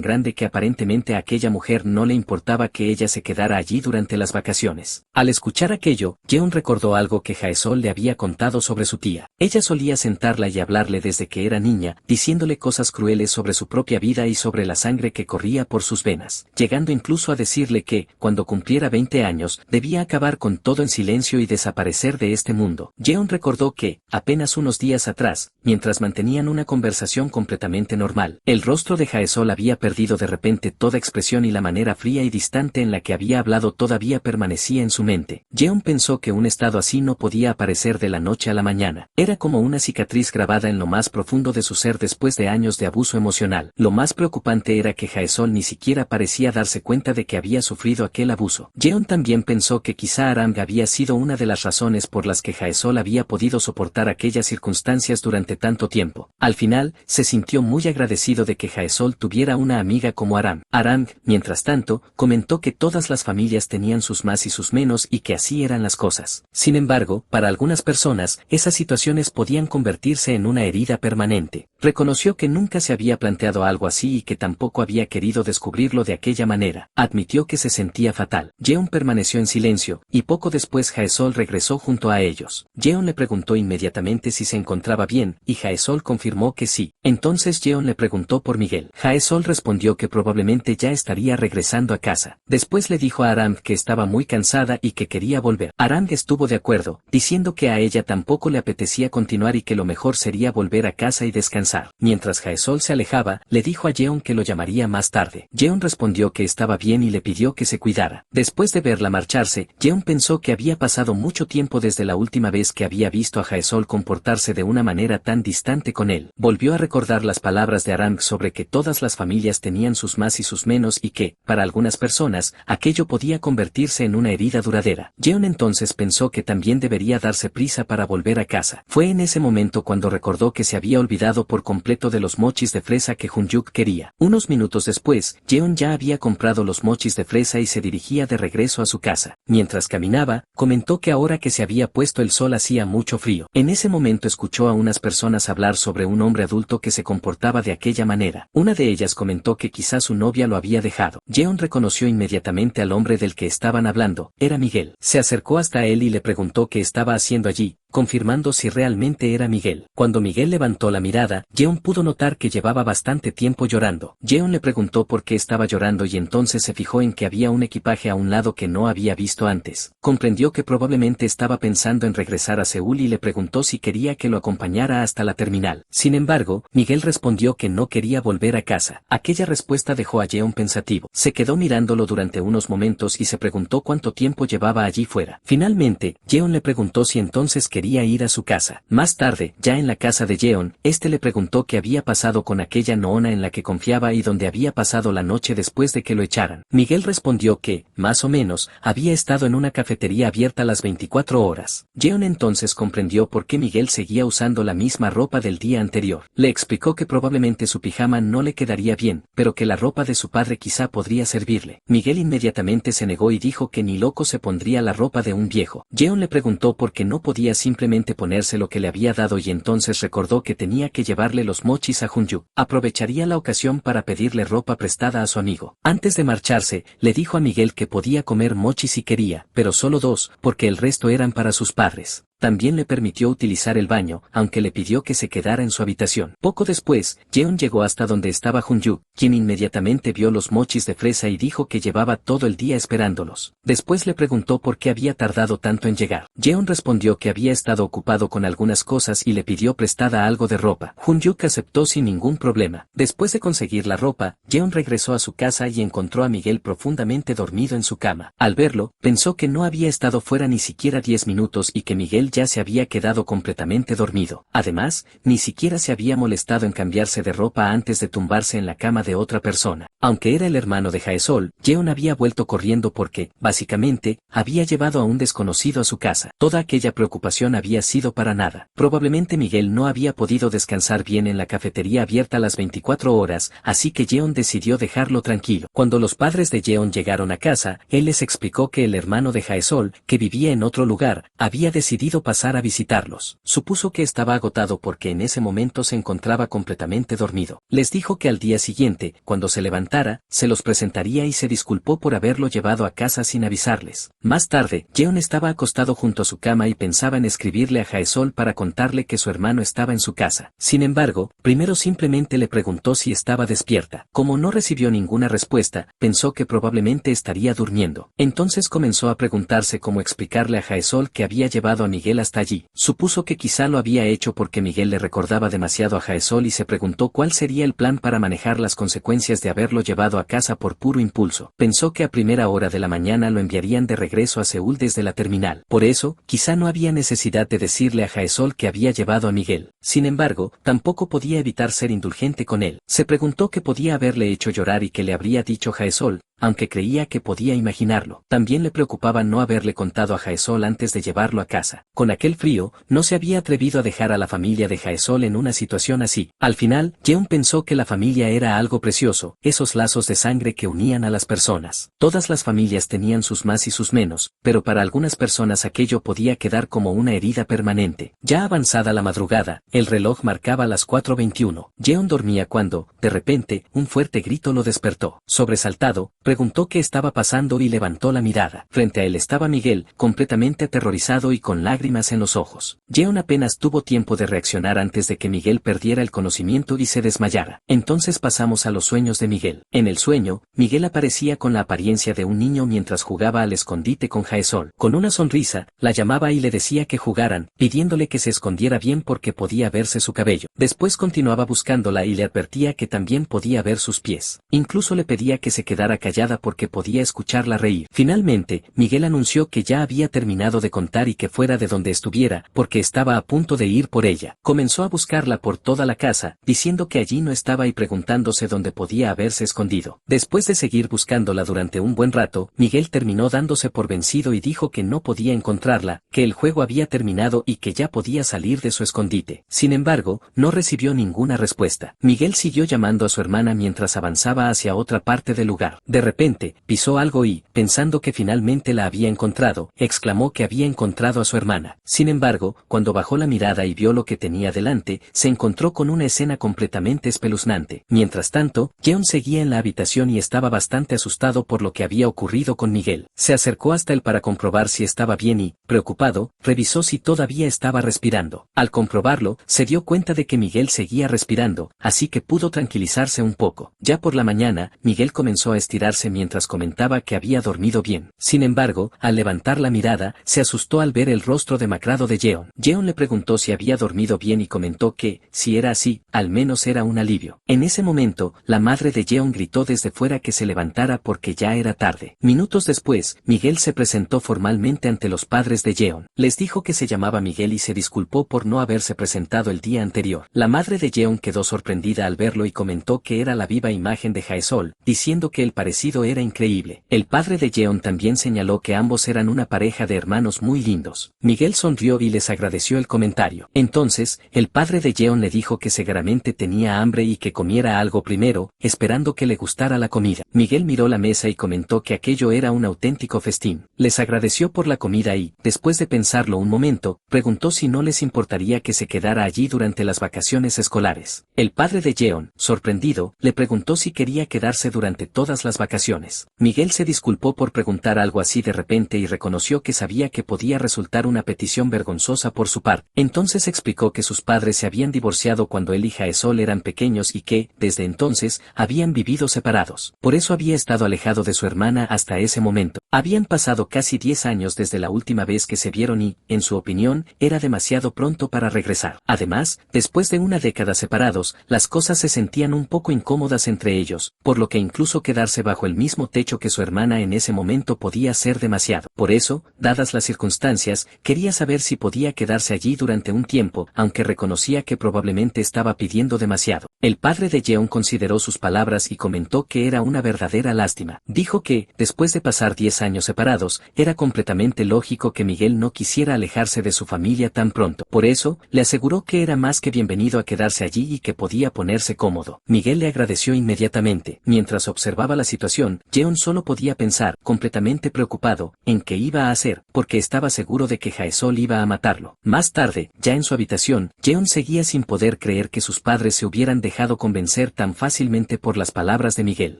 Speaker 1: grande que aparentemente a aquella mujer no le importaba que ella se quedara allí durante las vacaciones. Al escuchar aquello, Jeon recordó algo que Jaesol le había contado sobre su tía. Ella solía sentarla y hablarle desde que era niña, diciéndole cosas crueles sobre su propia vida y sobre la sangre que corría por sus venas, llegando incluso a decirle que, cuando cumpliera 20 años, debía acabar con todo en silencio y desaparecer de este mundo. Jeon recordó que, apenas unos días atrás, mientras mantenían una conversación completamente normal, el rostro de Jaesol había perdido de repente toda expresión y la manera fría y distante en la que había hablado todavía permanecía en su mente. Jeon pensó que un estado así no podía aparecer de la noche a la mañana. Era como una cicatriz grabada en lo más profundo de su ser después de años de abuso emocional. Lo más preocupante era que Jaesol ni siquiera parecía darse cuenta de que había sufrido aquel abuso. Jeon también pensó que quizá Arang había sido una de las razones por las que Jaesol había podido soportar aquellas circunstancias durante tanto tiempo. amigo. Al final, se sintió muy agradecido de que Jaesol tuviera una amiga como Aram. Aram, mientras tanto, comentó que todas las familias tenían sus más y sus menos y que así eran las cosas. Sin embargo, para algunas personas, esas situaciones podían convertirse en una herida permanente. Reconoció que nunca se había planteado algo así y que tampoco había querido descubrirlo de aquella manera. Admitió que se sentía fatal. Jeon permaneció en silencio, y poco después Jaesol regresó junto a ellos. Jeon le preguntó inmediatamente si se encontraba bien, y Jaesol confirmó que sí. Entonces Jeon le preguntó por Miguel. Jaesol respondió que probablemente ya estaría regresando a casa. Después le dijo a Aram que estaba muy cansada y que quería volver. Aram estuvo de acuerdo, diciendo que a ella tampoco le apetecía continuar y que lo mejor sería volver a casa y descansar. Mientras Jaesol se alejaba, le dijo a Jeon que lo llamaría más tarde. Jeon respondió que estaba bien y le pidió que se cuidara. Después de verla marcharse, Jeon pensó que había pasado mucho tiempo desde la última vez que había visto a Jaesol comportarse de una manera tan distante con él. Volvió a recordar las palabras de Aram sobre que todas las familias tenían sus más y sus menos y que, para algunas personas, aquello podía convertirse en una herida duradera. Jeon entonces pensó que también debería darse prisa para volver a casa. Fue en ese momento cuando recordó que se había olvidado por completo de los mochis de fresa que Hunjuk quería. Unos minutos después, Jeon ya había comprado los mochis de fresa y se dirigía de regreso a su casa. Mientras caminaba, comentó que ahora que se había puesto el sol hacía mucho frío. En ese momento escuchó a unas personas hablar sobre un hombre adulto que se comportaba de aquella manera. Una de ellas comentó que quizás su novia lo había dejado. Jeon reconoció inmediatamente al hombre del que estaban hablando. Era Miguel. Se acercó hasta él y le preguntó qué estaba haciendo allí, confirmando si realmente era Miguel. Cuando Miguel levantó la mirada, Jeon pudo notar que llevaba bastante tiempo llorando. Jeon le preguntó por qué estaba llorando y entonces se fijó en que había un equipaje a un lado que no había visto antes. Comprendió que probablemente estaba pensando en regresar a Seúl y le preguntó si quería que lo acompañara hasta la terminal. Sin embargo, Miguel respondió que no quería volver a casa. Aquella respuesta dejó a Jeon pensativo. Se quedó mirándolo durante unos momentos y se preguntó cuánto tiempo llevaba allí fuera. Finalmente, Jeon le preguntó si entonces quería ir a su casa. Más tarde, ya en la casa de Jeon, este le preguntó qué había pasado con aquella noona en la que confiaba y donde había pasado la noche después de que lo echaran. Miguel respondió que, más o menos, había estado en una cafetería abierta las 24 horas. Jeon entonces comprendió por qué Miguel seguía usando la misma ropa del día anterior. Le explicó que probablemente su pijama no le quedaría bien, pero que la ropa de su padre quizá podría servirle. Miguel inmediatamente se negó y dijo que ni loco se pondría la ropa de un viejo. Jeon le preguntó por qué no podía simplemente ponerse lo que le había dado y entonces recordó que tenía que llevarle los mochis a Hunjuk. Aprovecharía la ocasión para pedirle ropa prestada a su amigo. Antes de marcharse, le dijo a Miguel que podía comer mochis si quería, pero solo 2, porque el resto eran para sus padres. También le permitió utilizar el baño, aunque le pidió que se quedara en su habitación. Poco después, Jeon llegó hasta donde estaba Hunjuk, quien inmediatamente vio los mochis de fresa y dijo que llevaba todo el día esperándolos. Después le preguntó por qué había tardado tanto en llegar. Jeon respondió que había estado ocupado con algunas cosas y le pidió prestada algo de ropa. Hunjuk aceptó sin ningún problema. Después de conseguir la ropa, Jeon regresó a su casa y encontró a Miguel profundamente dormido en su cama. Al verlo, pensó que no había estado fuera ni siquiera 10 minutos y que Miguel ya se había quedado completamente dormido. Además, ni siquiera se había molestado en cambiarse de ropa antes de tumbarse en la cama de otra persona. Aunque era el hermano de Jaesol, Jeon había vuelto corriendo porque, básicamente, había llevado a un desconocido a su casa. Toda aquella preocupación había sido para nada. Probablemente Miguel no había podido descansar bien en la cafetería abierta las 24 horas, así que Jeon decidió dejarlo tranquilo. Cuando los padres de Jeon llegaron a casa, él les explicó que el hermano de Jaesol, que vivía en otro lugar, había decidido pasar a visitarlos. Supuso que estaba agotado porque en ese momento se encontraba completamente dormido. Les dijo que al día siguiente, cuando se levantara, se los presentaría y se disculpó por haberlo llevado a casa sin avisarles. Más tarde, Jeon estaba acostado junto a su cama y pensaba en escribirle a Jaesol para contarle que su hermano estaba en su casa. Sin embargo, primero simplemente le preguntó si estaba despierta. Como no recibió ninguna respuesta, pensó que probablemente estaría durmiendo. Entonces comenzó a preguntarse cómo explicarle a Jaesol que había llevado a Miguel hasta allí. Supuso que quizá lo había hecho porque Miguel le recordaba demasiado a Jaesol y se preguntó cuál sería el plan para manejar las consecuencias de haberlo llevado a casa por puro impulso. Pensó que a primera hora de la mañana lo enviarían de regreso a Seúl desde la terminal. Por eso, quizá no había necesidad de decirle a Jaesol que había llevado a Miguel. Sin embargo, tampoco podía evitar ser indulgente con él. Se preguntó qué podía haberle hecho llorar y qué le habría dicho Jaesol, aunque creía que podía imaginarlo. También le preocupaba no haberle contado a Jaesol antes de llevarlo a casa. Con aquel frío, no se había atrevido a dejar a la familia de Jaesol en una situación así. Al final, Jeon pensó que la familia era algo precioso, esos lazos de sangre que unían a las personas. Todas las familias tenían sus más y sus menos, pero para algunas personas aquello podía quedar como una herida permanente. Ya avanzada la madrugada, el reloj marcaba las 4:21. Jeon dormía cuando, de repente, un fuerte grito lo despertó. Sobresaltado, preguntó qué estaba pasando y levantó la mirada. Frente a él estaba Miguel, completamente aterrorizado y con lágrimas en los ojos. Jeon apenas tuvo tiempo de reaccionar antes de que Miguel perdiera el conocimiento y se desmayara. Entonces pasamos a los sueños de Miguel. En el sueño, Miguel aparecía con la apariencia de un niño mientras jugaba al escondite con Jaesol. Con una sonrisa, la llamaba y le decía que jugaran, pidiéndole que se escondiera bien porque podía verse su cabello. Después continuaba buscándola y le advertía que también podía ver sus pies. Incluso le pedía que se quedara callada porque podía escucharla reír. Finalmente, Miguel anunció que ya había terminado de contar y que fuera de donde estuviera, porque estaba a punto de ir por ella. Comenzó a buscarla por toda la casa, diciendo que allí no estaba y preguntándose dónde podía haberse escondido. Después de seguir buscándola durante un buen rato, Miguel terminó dándose por vencido y dijo que no podía encontrarla, que el juego había terminado y que ya podía salir de su escondite. Sin embargo, no recibió ninguna respuesta. Miguel siguió llamando a su hermana mientras avanzaba hacia otra parte del lugar. De repente, pisó algo y, pensando que finalmente la había encontrado, exclamó que había encontrado a su hermana. Sin embargo, cuando bajó la mirada y vio lo que tenía delante, se encontró con una escena completamente espeluznante. Mientras tanto, Jeon seguía en la habitación y estaba bastante asustado por lo que había ocurrido con Miguel. Se acercó hasta él para comprobar si estaba bien y, preocupado, revisó si todavía estaba respirando. Al comprobarlo, se dio cuenta de que Miguel seguía respirando, así que pudo tranquilizarse un poco. Ya por la mañana, Miguel comenzó a estirarse mientras comentaba que había dormido bien. Sin embargo, al levantar la mirada, se asustó al ver el rostro demacrado de Jeon. Jeon le preguntó si había dormido bien y comentó que, si era así, al menos era un alivio. En ese momento, la madre de Jeon gritó desde fuera que se levantara porque ya era tarde. Minutos después, Miguel se presentó formalmente ante los padres de Jeon. Les dijo que se llamaba Miguel y se disculpó por no haberse presentado el día anterior. La madre de Jeon quedó sorprendida al verlo y comentó que era la viva imagen de Jaesol, diciendo que el parecido era increíble. El padre de Jeon también señaló que ambos eran una pareja de hermanos muy lindos. Miguel sonrió y les agradeció el comentario. Entonces, el padre de Jeon le dijo que seguramente tenía hambre y que comiera algo primero, esperando que le gustara la comida. Miguel miró la mesa y comentó que aquello era un auténtico festín. Les agradeció por la comida y, después de pensarlo un momento, preguntó si no les importaría que se quedara allí durante las vacaciones escolares. El padre de Jeon, sorprendido, le preguntó si quería quedarse durante todas las vacaciones. Miguel se disculpó por preguntar algo así de repente y reconoció que sabía que podía resultar una petición vergonzosa por su parte. Entonces explicó que sus padres se habían divorciado cuando él y Jaesol eran pequeños y que, desde entonces, habían vivido separados. Por eso había estado alejado de su hermana hasta ese momento. Habían pasado casi 10 años desde la última vez que se vieron y, en su opinión, era demasiado pronto para regresar. Además, después de una década separados, las cosas se sentían un poco incómodas entre ellos, por lo que incluso quedarse bajo el mismo techo que su hermana en ese momento podía ser demasiado. Por eso, dadas las circunstancias, quería saber si podía quedarse allí durante un tiempo, aunque reconocía que probablemente estaba pidiendo demasiado. El padre de Jeon consideró sus palabras y comentó que era una verdadera lástima. Dijo que, después de pasar 10 años separados, era completamente lógico que Miguel no quisiera alejarse de su familia tan pronto. Por eso, le aseguró que era más que bienvenido a quedarse allí y que podía ponerse cómodo. Miguel le agradeció inmediatamente. Mientras observaba la situación, Jeon solo podía pensar, completamente preocupado, en qué iba a hacer, porque estaba seguro de que Jaesol iba a matarlo. Más tarde, ya en su habitación, Jeon seguía sin poder creer que sus padres se hubieran dejado convencer tan fácilmente por las palabras de Miguel.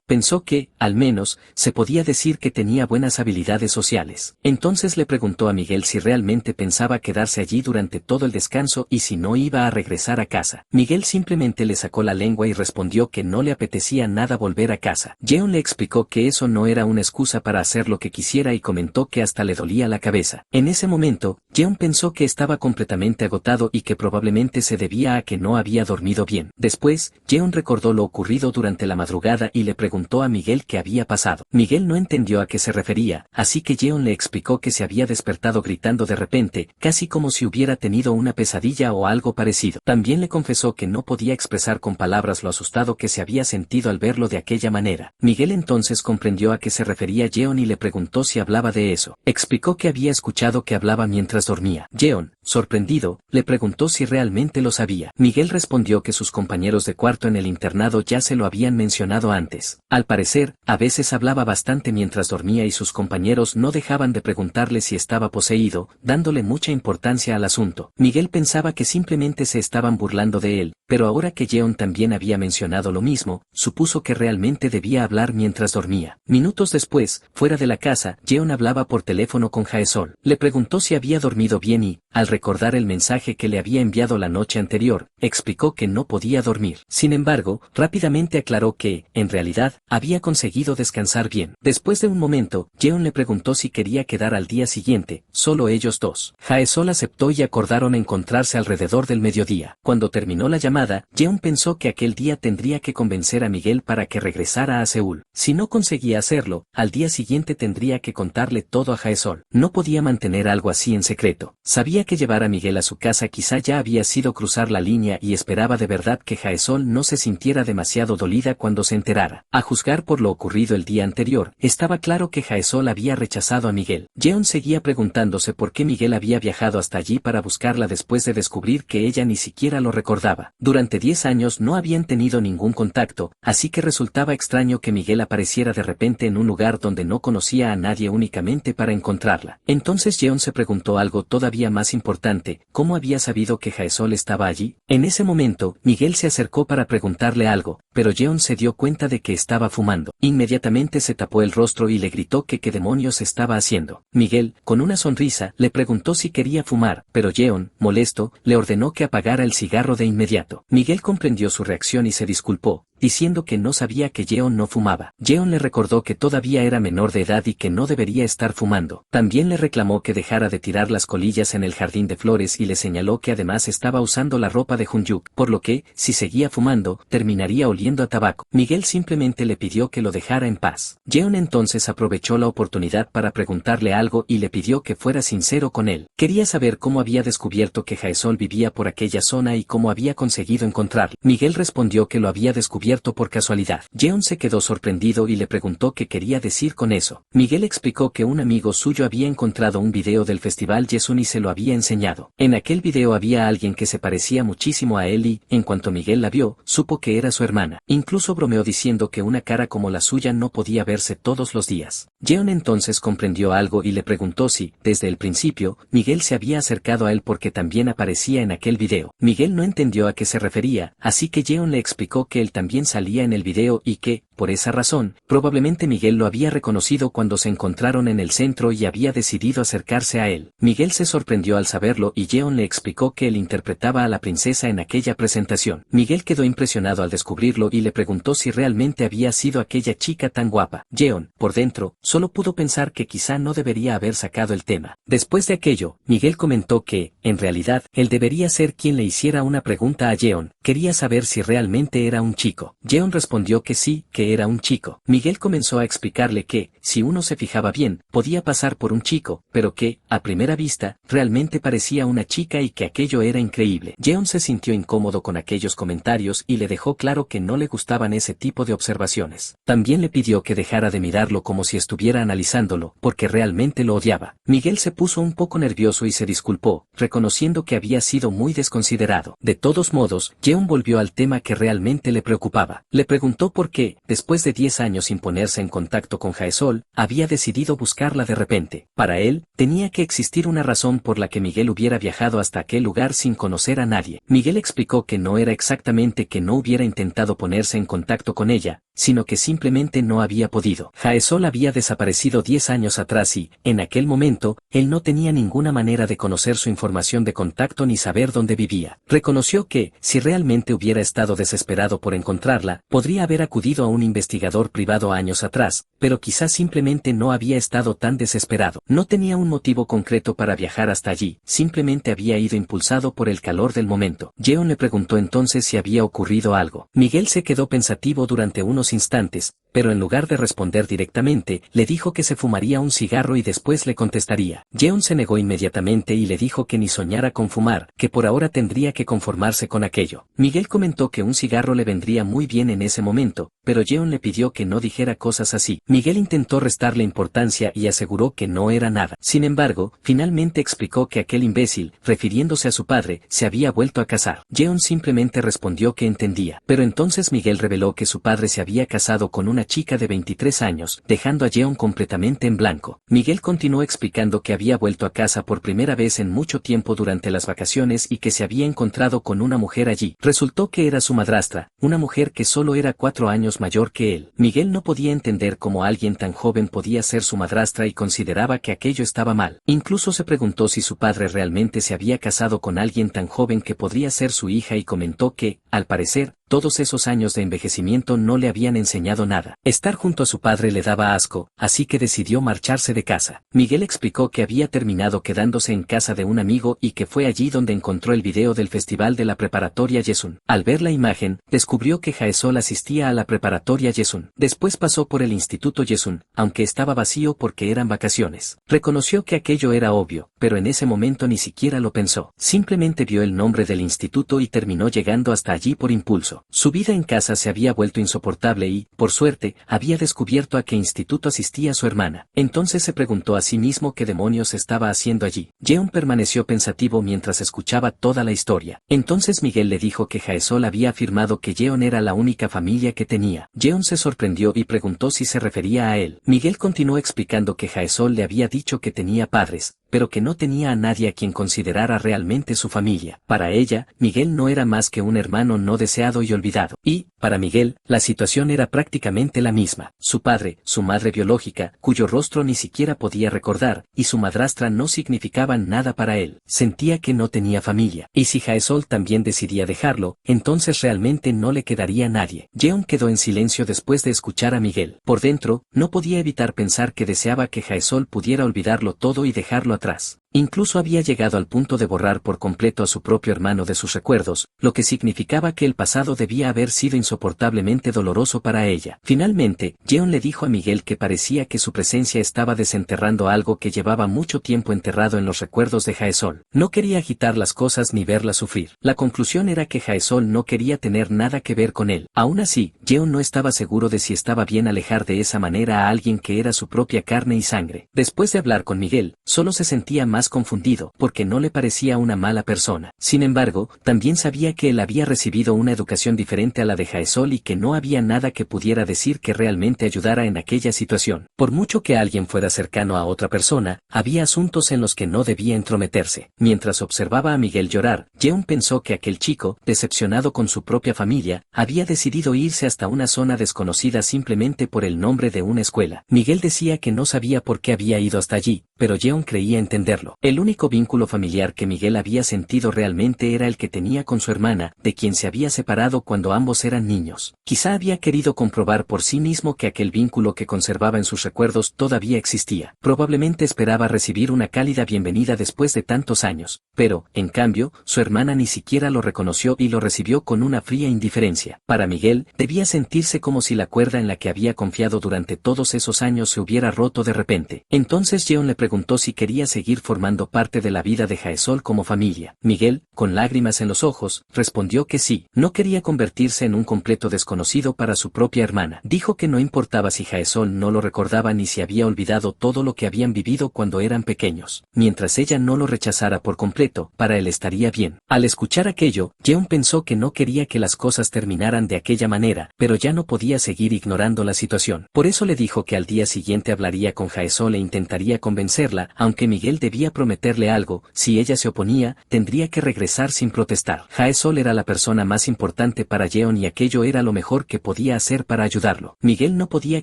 Speaker 1: Pensó que, al menos, se podía decir que tenía buenas habilidades sociales. Entonces le preguntó a Miguel si realmente pensaba quedarse allí durante todo el descanso y si no iba a regresar a casa. Miguel simplemente le sacó la lengua y respondió que no le apetecía nada volver a casa. Jeon le explicó que eso no era una excusa para hacer lo que quisiera y comentó que hasta le dolía la cabeza. En ese momento, Jeon pensó que estaba completamente agotado y que probablemente se debía a que no había dormido bien. Después, Jeon recordó lo ocurrido durante la madrugada y le preguntó a Miguel qué había pasado. Miguel no entendió a qué se refería, así que Jeon le explicó que se había despertado gritando de repente, casi como si hubiera tenido una pesadilla o algo parecido. También le confesó que no podía expresar con palabras lo asustado que se había sentido al verlo de aquella manera. Miguel entonces entonces comprendió a qué se refería Jeon y le preguntó si hablaba de eso. Explicó que había escuchado que hablaba mientras dormía. Jeon, sorprendido, le preguntó si realmente lo sabía. Miguel respondió que sus compañeros de cuarto en el internado ya se lo habían mencionado antes. Al parecer, a veces hablaba bastante mientras dormía y sus compañeros no dejaban de preguntarle si estaba poseído, dándole mucha importancia al asunto. Miguel pensaba que simplemente se estaban burlando de él, pero ahora que Jeon también había mencionado lo mismo, supuso que realmente debía hablar mientras dormía. Minutos después, fuera de la casa, Jeon hablaba por teléfono con Jaesol. Le preguntó si había dormido bien y, al recordar el mensaje que le había enviado la noche anterior, explicó que no podía dormir. Sin embargo, rápidamente aclaró que, en realidad, había conseguido descansar bien. Después de un momento, Jeon le preguntó si quería quedar al día siguiente, solo ellos dos. Jaesol aceptó y acordaron encontrarse alrededor del mediodía. Cuando terminó la llamada, Jeon pensó que aquel día tendría que convencer a Miguel para que regresara a Seúl. Si no conseguía hacerlo, al día siguiente tendría que contarle todo a Jaesol. No podía mantener algo así en secreto. Sabía que llevar a Miguel a su casa quizá ya había sido cruzar la línea y esperaba de verdad que Jaesol no se sintiera demasiado dolida cuando se enterara. A juzgar por lo ocurrido el día anterior, estaba claro que Jaesol había rechazado a Miguel. Jeon seguía preguntándose por qué Miguel había viajado hasta allí para buscarla después de descubrir que ella ni siquiera lo recordaba. Durante 10 años no habían tenido ningún contacto, así que resultaba extraño que Miguel apareciera de repente en un lugar donde no conocía a nadie únicamente para encontrarla. Entonces Jeon se preguntó algo todavía más importante: ¿cómo había sabido que Jaesol estaba allí? En ese momento, Miguel se acercó para preguntarle algo, pero Jeon se dio cuenta de que estaba fumando. Inmediatamente se tapó el rostro y le gritó que qué demonios estaba haciendo. Miguel, con una sonrisa, le preguntó si quería fumar, pero Jeon, molesto, le ordenó que apagara el cigarro de inmediato. Miguel comprendió su reacción y se disculpó, diciendo que no sabía que Jeon no fumaba. Jeon le recordó que todavía era menor de edad y que no debería estar fumando. También le reclamó que dejara de tirar las colillas en el jardín de flores y le señaló que además estaba usando la ropa de Hunyuk, por lo que, si seguía fumando, terminaría oliendo a tabaco. Miguel simplemente le pidió que lo dejara en paz. Jeon entonces aprovechó la oportunidad para preguntarle algo y le pidió que fuera sincero con él. Quería saber cómo había descubierto que Jaesol vivía por aquella zona y cómo había conseguido encontrarlo. Miguel respondió que lo había descubierto por casualidad. Jeon se quedó sorprendido y le preguntó qué quería decir con eso. Miguel explicó que un amigo suyo había encontrado un video del festival Yesun y se lo había enseñado. En aquel video había alguien que se parecía muchísimo a él y, en cuanto Miguel la vio, supo que era su hermana. Incluso bromeó diciendo que una cara como la suya no podía verse todos los días. Jeon entonces comprendió algo y le preguntó si, desde el principio, Miguel se había acercado a él porque también aparecía en aquel video. Miguel no entendió a qué se refería, así que Jeon le explicó que él también salía en el video y que, por esa razón, probablemente Miguel lo había reconocido cuando se encontraron en el centro y había decidido acercarse a él. Miguel se sorprendió al saberlo y Jeon le explicó que él interpretaba a la princesa en aquella presentación. Miguel quedó impresionado al descubrirlo y le preguntó si realmente había sido aquella chica tan guapa. Jeon, por dentro, solo pudo pensar que quizá no debería haber sacado el tema. Después de aquello, Miguel comentó que, en realidad, él debería ser quien le hiciera una pregunta a Jeon. Quería saber si realmente era un chico. Jeon respondió que sí, que era un chico. Miguel comenzó a explicarle que, si uno se fijaba bien, podía pasar por un chico, pero que, a primera vista, realmente parecía una chica y que aquello era increíble. Jeon se sintió incómodo con aquellos comentarios y le dejó claro que no le gustaban ese tipo de observaciones. También le pidió que dejara de mirarlo como si estuviera analizándolo, porque realmente lo odiaba. Miguel se puso un poco nervioso y se disculpó, reconociendo que había sido muy desconsiderado. De todos modos, Jeon volvió al tema que realmente le preocupaba. Le preguntó por qué, después de 10 años sin ponerse en contacto con Jaesol, había decidido buscarla de repente. Para él, tenía que existir una razón por la que Miguel hubiera viajado hasta aquel lugar sin conocer a nadie. Miguel explicó que no era exactamente que no hubiera intentado ponerse en contacto con ella, sino que simplemente no había podido. Jaesol había desaparecido 10 años atrás y, en aquel momento, él no tenía ninguna manera de conocer su información de contacto ni saber dónde vivía. Reconoció que, si realmente hubiera estado desesperado por encontrarla, podría haber acudido a un investigador privado años atrás, pero quizás simplemente no había estado tan desesperado. No tenía un motivo concreto para viajar hasta allí, simplemente había ido impulsado por el calor del momento. Jeon le preguntó entonces si había ocurrido algo. Miguel se quedó pensativo durante unos unos instantes, pero en lugar de responder directamente, le dijo que se fumaría un cigarro y después le contestaría. Jeon se negó inmediatamente y le dijo que ni soñara con fumar, que por ahora tendría que conformarse con aquello. Miguel comentó que un cigarro le vendría muy bien en ese momento, pero Jeon le pidió que no dijera cosas así. Miguel intentó restarle importancia y aseguró que no era nada. Sin embargo, finalmente explicó que aquel imbécil, refiriéndose a su padre, se había vuelto a casar. Jeon simplemente respondió que entendía, pero entonces Miguel reveló que su padre se había casado con una chica de 23 años, dejando a Jeon completamente en blanco. Miguel continuó explicando que había vuelto a casa por primera vez en mucho tiempo durante las vacaciones y que se había encontrado con una mujer allí. Resultó que era su madrastra, una mujer que solo era 4 años mayor que él. Miguel no podía entender cómo alguien tan joven podía ser su madrastra y consideraba que aquello estaba mal. Incluso se preguntó si su padre realmente se había casado con alguien tan joven que podría ser su hija y comentó que, al parecer, todos esos años de envejecimiento no le habían enseñado nada. Estar junto a su padre le daba asco, así que decidió marcharse de casa. Miguel explicó que había terminado quedándose en casa de un amigo y que fue allí donde encontró el video del festival de la preparatoria Yesun. Al ver la imagen, descubrió que Jaesol asistía a la preparatoria Yesun. Después pasó por el instituto Yesun, aunque estaba vacío porque eran vacaciones. Reconoció que aquello era obvio, pero en ese momento ni siquiera lo pensó. Simplemente vio el nombre del instituto y terminó llegando hasta allí por impulso. Su vida en casa se había vuelto insoportable y, por suerte, había descubierto a qué instituto asistía su hermana. Entonces se preguntó a sí mismo qué demonios estaba haciendo allí. Jeon permaneció pensativo mientras escuchaba toda la historia. Entonces Miguel le dijo que Jaesol había afirmado que Jeon era la única familia que tenía. Jeon se sorprendió y preguntó si se refería a él. Miguel continuó explicando que Jaesol le había dicho que tenía padres, pero que no tenía a nadie a quien considerara realmente su familia. Para ella, Miguel no era más que un hermano no deseado y olvidado. Y, para Miguel, la situación era prácticamente la misma. Su padre, su madre biológica, cuyo rostro ni siquiera podía recordar, y su madrastra no significaban nada para él. Sentía que no tenía familia. Y si Jaesol también decidía dejarlo, entonces realmente no le quedaría nadie. Jeon quedó en silencio después de escuchar a Miguel. Por dentro, no podía evitar pensar que deseaba que Jaesol pudiera olvidarlo todo y dejarlo atrás. Incluso había llegado al punto de borrar por completo a su propio hermano de sus recuerdos, lo que significaba que el pasado debía haber sido insoportablemente doloroso para ella. Finalmente, Jeon le dijo a Miguel que parecía que su presencia estaba desenterrando algo que llevaba mucho tiempo enterrado en los recuerdos de Jaesol. No quería agitar las cosas ni verla sufrir. La conclusión era que Jaesol no quería tener nada que ver con él. Aún así, Jeon no estaba seguro de si estaba bien alejar de esa manera a alguien que era su propia carne y sangre. Después de hablar con Miguel, solo se sentía más confundido, porque no le parecía una mala persona. Sin embargo, también sabía que él había recibido una educación diferente a la de Jaesol y que no había nada que pudiera decir que realmente ayudara en aquella situación. Por mucho que alguien fuera cercano a otra persona, había asuntos en los que no debía entrometerse. Mientras observaba a Miguel llorar, Jeon pensó que aquel chico, decepcionado con su propia familia, había decidido irse hasta una zona desconocida simplemente por el nombre de una escuela. Miguel decía que no sabía por qué había ido hasta allí, pero Jeon creía entenderlo. El único vínculo familiar que Miguel había sentido realmente era el que tenía con su hermana, de quien se había separado cuando ambos eran niños. Quizá había querido comprobar por sí mismo que aquel vínculo que conservaba en sus recuerdos todavía existía. Probablemente esperaba recibir una cálida bienvenida después de tantos años, pero, en cambio, su hermana ni siquiera lo reconoció y lo recibió con una fría indiferencia. Para Miguel, debía sentirse como si la cuerda en la que había confiado durante todos esos años se hubiera roto de repente. Entonces Jeon le preguntó si quería seguir formando parte de la vida de Jaesol como familia. Miguel, con lágrimas en los ojos, respondió que sí. No quería convertirse en un completo desconocido para su propia hermana. Dijo que no importaba si Jaesol no lo recordaba ni si había olvidado todo lo que habían vivido cuando eran pequeños. Mientras ella no lo rechazara por completo, para él estaría bien. Al escuchar aquello, Jeon pensó que no quería que las cosas terminaran de aquella manera, pero ya no podía seguir ignorando la situación. Por eso le dijo que al día siguiente hablaría con Jaesol e intentaría convencerla, aunque Miguel debía prometerle algo: si ella se oponía, tendría que regresar sin protestar. Jaesol era la persona más importante para Jeon y aquello era lo mejor que podía hacer para ayudarlo. Miguel no podía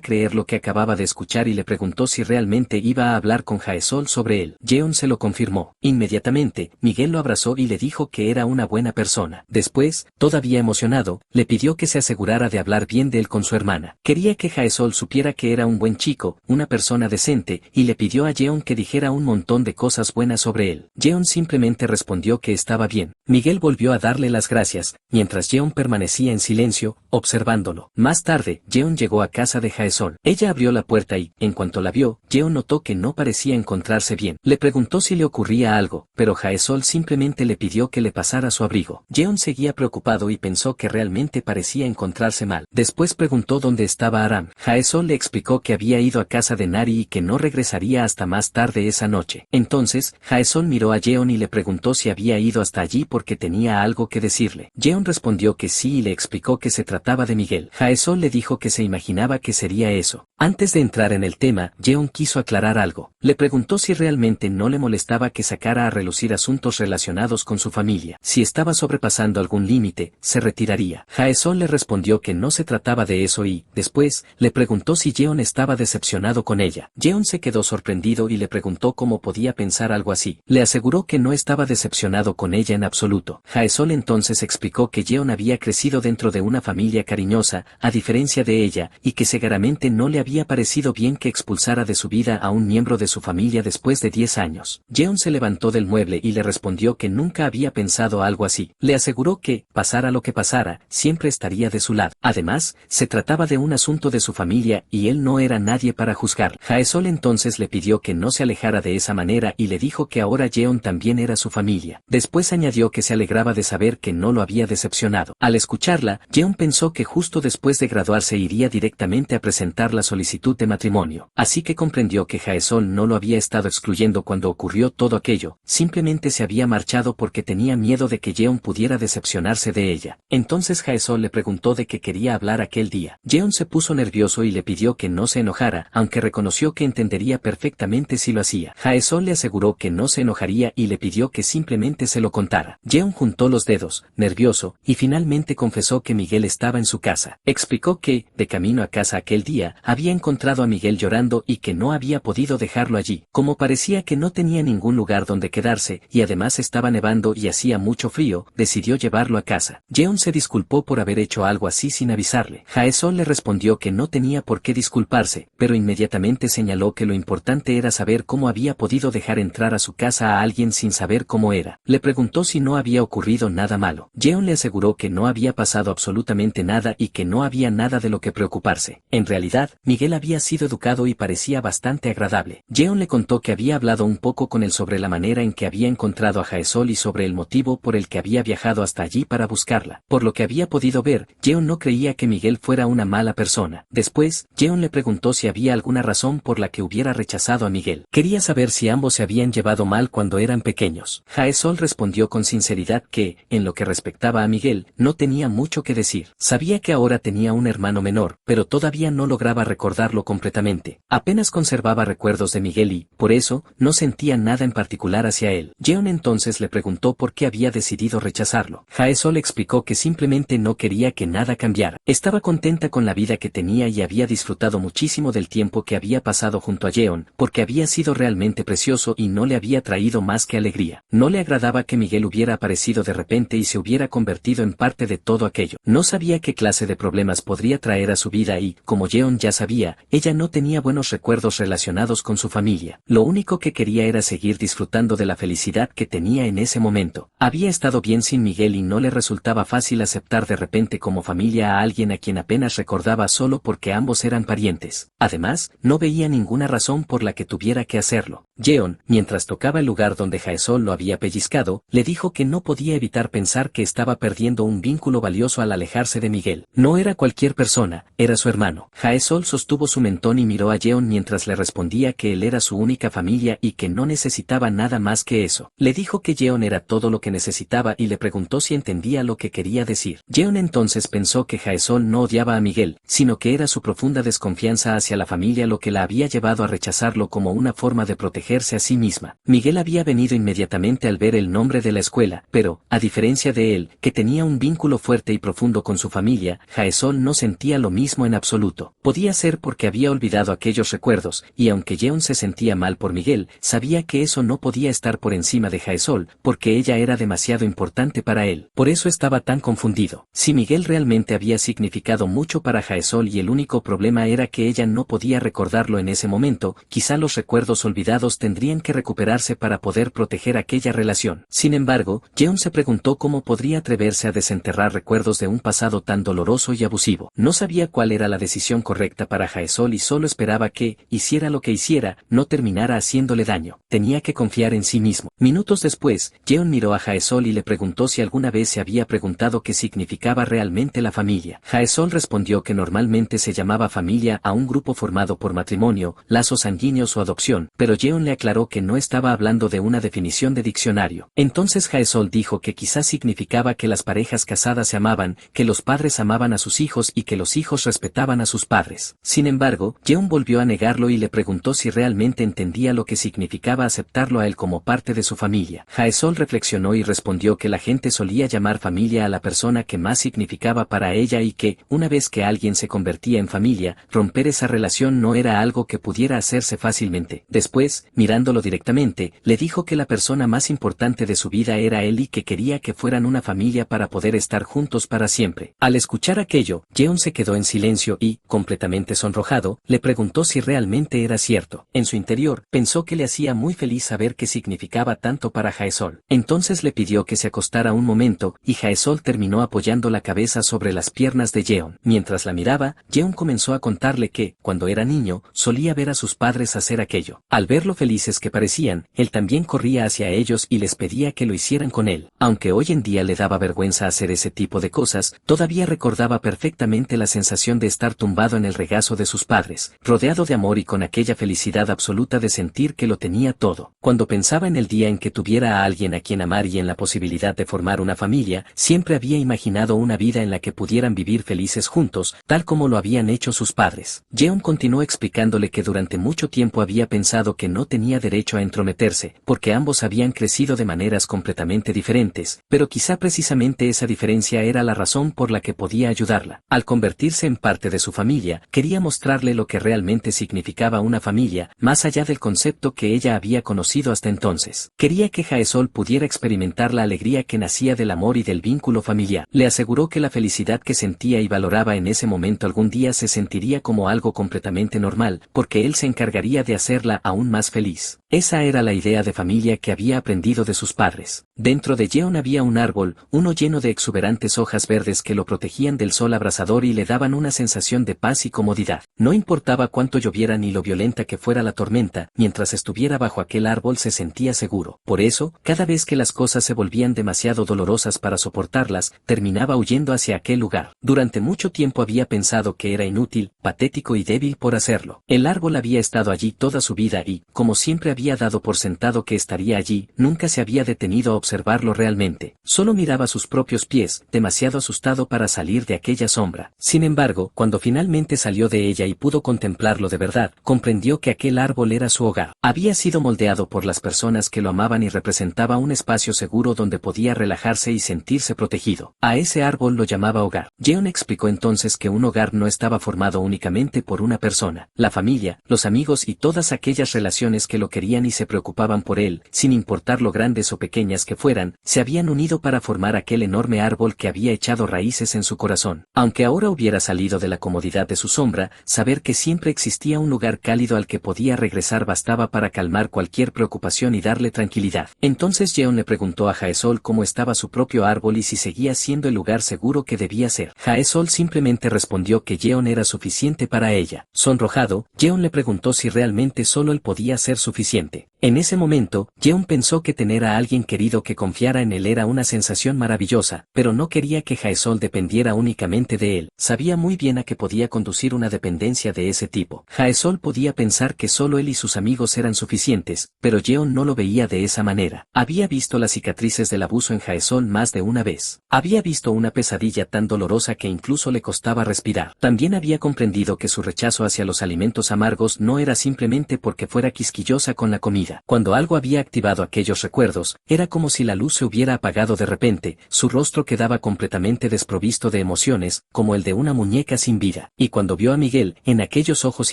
Speaker 1: creer lo que acababa de escuchar y le preguntó si realmente iba a hablar con Jaesol sobre él. Jeon se lo confirmó. Inmediatamente, Miguel lo abrazó y le dijo que era una buena persona. Después, todavía emocionado, le pidió que se asegurara de hablar bien de él con su hermana. Quería que Jaesol supiera que era un buen chico, una persona decente, y le pidió a Jeon que dijera un montón de cosas buenas sobre él. Jeon simplemente respondió que estaba bien. Miguel volvió a darle las gracias, mientras Jeon permanecía en silencio, observándolo. Más tarde, Jeon llegó a casa de Jae-sol. Ella abrió la puerta y, en cuanto la vio, Jeon notó que no parecía encontrarse bien. Le preguntó si le ocurría algo, pero Jae-sol simplemente le pidió que le pasara su abrigo. Jeon seguía preocupado y pensó que realmente parecía encontrarse mal. Después preguntó dónde estaba Aram. Jae-sol le explicó que había ido a casa de Nari y que no regresaría hasta más tarde esa noche. Entonces, Jae-sol miró a Jeon y le preguntó si había ido hasta allí porque tenía algo que decirle. Jeon respondió que sí y le explicó que se trataba de Miguel. Jae-sol le dijo que se imaginaba que sería eso. Antes de entrar en el tema, Jeon quiso aclarar algo. Le preguntó si realmente no le molestaba que sacara a relucir asuntos relacionados con su familia. Si estaba sobrepasando algún límite, se retiraría. Jae-sol le respondió que no se trataba de eso y, después, le preguntó si Jeon estaba decepcionado con ella. Jeon se quedó sorprendido y le preguntó cómo podía pensar algo así. Le aseguró que no estaba decepcionado con ella en absoluto. Jae-sol entonces explicó que Jeon había crecido dentro de una familia cariñosa, a diferencia de ella, y que seguramente no le había parecido bien que expulsara de su vida a un miembro de su familia después de 10 años. Jeon se levantó del mueble y le respondió que nunca había pensado algo así. Le aseguró que, pasara lo que pasara, siempre estaría de su lado. Además, se trataba de un asunto de su familia y él no era nadie para juzgar. Jae-sol entonces le pidió que no se alejara de esa manera y le dijo que ahora Jeon también era su familia. Después añadió que se alegraba de saber que no lo había decepcionado. Al escucharla, Jeon pensó que justo después de graduarse iría directamente a presentar la solicitud de matrimonio. Así que comprendió que Jae-sol no lo había estado excluyendo cuando ocurrió todo aquello, simplemente se había marchado porque tenía miedo de que Jeon pudiera decepcionarse de ella. Entonces Jae-sol le preguntó de qué quería hablar aquel día. Jeon se puso nervioso y le pidió que no se enojara, aunque reconoció que entendería perfectamente si lo hacía. Jae-sol le aseguró que no se enojaría y le pidió que simplemente se lo contara. Jeon juntó los dedos, nervioso, y finalmente confesó que Miguel estaba en su casa. Explicó que, de camino a casa aquel día, había encontrado a Miguel llorando y que no había podido dejarlo allí. Como parecía que no tenía ningún lugar donde quedarse, y además estaba nevando y hacía mucho frío, decidió llevarlo a casa. Jeon se disculpó por haber hecho algo así sin avisarle. Jae-sol le respondió que no tenía por qué disculparse, pero inmediatamente señaló que lo importante era saber cómo había podido dejar entrar a su casa a alguien sin saber cómo era. Le preguntó si no había ocurrido nada malo. Jeon le aseguró que no había pasado absolutamente nada y que no había nada de lo que preocuparse. En realidad, Miguel había sido educado y parecía bastante agradable. Jeon le contó que había hablado un poco con él sobre la manera en que había encontrado a Jae-sol y sobre el motivo por el que había viajado hasta allí para buscarla. Por lo que había podido ver, Jeon no creía que Miguel fuera una mala persona. Después, Jeon le preguntó si había alguna razón por la que hubiera rechazado a Miguel. Quería saber si ambos se habían llevado mal cuando eran pequeños. Jae-sol respondió con sinceridad que, en lo que respectaba a Miguel, no tenía mucho que decir. Sabía que ahora tenía un hermano menor, pero todavía no lograba recordarlo completamente. Apenas conservaba recuerdos de Miguel y, por eso, no sentía nada en particular hacia él. Jeon entonces le preguntó por qué había decidido rechazarlo. Jae-sol explicó que simplemente no quería que nada cambiara. Estaba contenta con la vida que tenía y había disfrutado muchísimo del tiempo que había pasado junto a Jeon, porque había sido realmente precioso y no le había traído más que alegría. No le agradaba que Miguel hubiera aparecido de repente y se hubiera convertido en parte de todo aquello. No sabía qué clase de problemas podría traer a su vida y, como Jeon ya sabía, ella no tenía buenos recuerdos relacionados con su familia. Lo único que quería era seguir disfrutando de la felicidad que tenía en ese momento. Había estado bien sin Miguel y no le resultaba fácil aceptar de repente como familia a alguien a quien apenas recordaba solo porque ambos eran parientes. Además, no veía ninguna razón por la que tuviera que hacerlo. Jeon, mientras tocaba el lugar donde Jae-sol lo había pellizcado, le dijo que no podía evitar pensar que estaba perdiendo un vínculo valioso al alejarse de Miguel. No era cualquier persona, era su hermano. Jae-sol sostuvo su mentón y miró a Jeon mientras le respondía que él era su única familia y que no necesitaba nada más que eso. Le dijo que Jeon era todo lo que necesitaba y le preguntó si entendía lo que quería decir. Jeon entonces pensó que Jae-sol no odiaba a Miguel, sino que era su profunda desconfianza hacia la familia lo que la había llevado a rechazarlo como una forma de protegerse a sí misma. Miguel había venido inmediatamente al ver el nombre de la escuela, pero, a diferencia de él, que tenía un vínculo fuerte y profundo con su familia, Jae-sol no sentía lo mismo en absoluto. Podía ser ser porque había olvidado aquellos recuerdos, y aunque Jeon se sentía mal por Miguel, sabía que eso no podía estar por encima de Jaesol, porque ella era demasiado importante para él. Por eso estaba tan confundido. Si Miguel realmente había significado mucho para Jaesol y el único problema era que ella no podía recordarlo en ese momento, quizá los recuerdos olvidados tendrían que recuperarse para poder proteger aquella relación. Sin embargo, Jeon se preguntó cómo podría atreverse a desenterrar recuerdos de un pasado tan doloroso y abusivo. No sabía cuál era la decisión correcta para Jaesol y solo esperaba que, hiciera lo que hiciera, no terminara haciéndole daño. Tenía que confiar en sí mismo. Minutos después, Jeon miró a Jaesol y le preguntó si alguna vez se había preguntado qué significaba realmente la familia. Jaesol respondió que normalmente se llamaba familia a un grupo formado por matrimonio, lazos sanguíneos o adopción, pero Jeon le aclaró que no estaba hablando de una definición de diccionario. Entonces Jaesol dijo que quizás significaba que las parejas casadas se amaban, que los padres amaban a sus hijos y que los hijos respetaban a sus padres. Sin embargo, Jeon volvió a negarlo y le preguntó si realmente entendía lo que significaba aceptarlo a él como parte de su familia. Jaesol reflexionó y respondió que la gente solía llamar familia a la persona que más significaba para ella y que, una vez que alguien se convertía en familia, romper esa relación no era algo que pudiera hacerse fácilmente. Después, mirándolo directamente, le dijo que la persona más importante de su vida era él y que quería que fueran una familia para poder estar juntos para siempre. Al escuchar aquello, Jeon se quedó en silencio y, completamente sonrojado, le preguntó si realmente era cierto. En su interior, pensó que le hacía muy feliz saber qué significaba tanto para Jaesol. Entonces le pidió que se acostara un momento, y Jaesol terminó apoyando la cabeza sobre las piernas de Jeon. Mientras la miraba, Jeon comenzó a contarle que, cuando era niño, solía ver a sus padres hacer aquello. Al ver lo felices que parecían, él también corría hacia ellos y les pedía que lo hicieran con él. Aunque hoy en día le daba vergüenza hacer ese tipo de cosas, todavía recordaba perfectamente la sensación de estar tumbado en el regazo de sus padres, rodeado de amor y con aquella felicidad absoluta de sentir que lo tenía todo. Cuando pensaba en el día en que tuviera a alguien a quien amar y en la posibilidad de formar una familia, siempre había imaginado una vida en la que pudieran vivir felices juntos, tal como lo habían hecho sus padres. Jeon continuó explicándole que durante mucho tiempo había pensado que no tenía derecho a entrometerse, porque ambos habían crecido de maneras completamente diferentes, pero quizá precisamente esa diferencia era la razón por la que podía ayudarla. Al convertirse en parte de su familia, quería mostrarle lo que realmente significaba una familia, más allá del concepto que ella había conocido hasta entonces. Quería que Jaesol pudiera experimentar la alegría que nacía del amor y del vínculo familiar. Le aseguró que la felicidad que sentía y valoraba en ese momento algún día se sentiría como algo completamente normal, porque él se encargaría de hacerla aún más feliz. Esa era la idea de familia que había aprendido de sus padres. Dentro de Jeon había un árbol, uno lleno de exuberantes hojas verdes que lo protegían del sol abrasador y le daban una sensación de paz y comodidad. No importaba cuánto lloviera ni lo violenta que fuera la tormenta, mientras estuviera bajo aquel árbol se sentía seguro. Por eso, cada vez que las cosas se volvían demasiado dolorosas para soportarlas, terminaba huyendo hacia aquel lugar. Durante mucho tiempo había pensado que era inútil, patético y débil por hacerlo. El árbol había estado allí toda su vida y, como siempre había dado por sentado que estaría allí, nunca se había detenido a observarlo realmente. Solo miraba sus propios pies, demasiado asustado para salir de aquella sombra. Sin embargo, cuando finalmente salió de ella y pudo contemplarlo de verdad, comprendió que aquel árbol era su hogar. Había sido moldeado por las personas que lo amaban y representaba un espacio seguro donde podía relajarse y sentirse protegido. A ese árbol lo llamaba hogar. Jeon explicó entonces que un hogar no estaba formado únicamente por una persona. La familia, los amigos y todas aquellas relaciones que lo querían y se preocupaban por él, sin importar lo grandes o pequeñas que fueran, se habían unido para formar aquel enorme árbol que había echado raíces en su corazón. Aunque ahora hubiera salido de la comodidad de su sombra, saber que siempre existía un lugar cálido al que podía regresar bastaba para calmar cualquier preocupación y darle tranquilidad. Entonces Jeon le preguntó a Jaesol cómo estaba su propio árbol y si seguía siendo el lugar seguro que debía ser. Jaesol simplemente respondió que Jeon era suficiente para ella. Sonrojado, Jeon le preguntó si realmente solo él podía ser suficiente. En ese momento, Jeon pensó que tener a alguien querido que confiara en él era una sensación maravillosa, pero no quería que Jaesol dependiera únicamente de él. Sabía muy bien a qué podía conducir una dependencia de ese tipo. Jaesol podía pensar que solo él y sus amigos eran suficientes, pero Jeon no lo veía de esa manera. Había visto las cicatrices del abuso en Jaesol más de una vez. Había visto una pesadilla tan dolorosa que incluso le costaba respirar. También había comprendido que su rechazo hacia los alimentos amargos no era simplemente porque fuera quisquillosa con la comida. vida. Cuando algo había activado aquellos recuerdos, era como si la luz se hubiera apagado de repente, su rostro quedaba completamente desprovisto de emociones, como el de una muñeca sin vida. Y cuando vio a Miguel, en aquellos ojos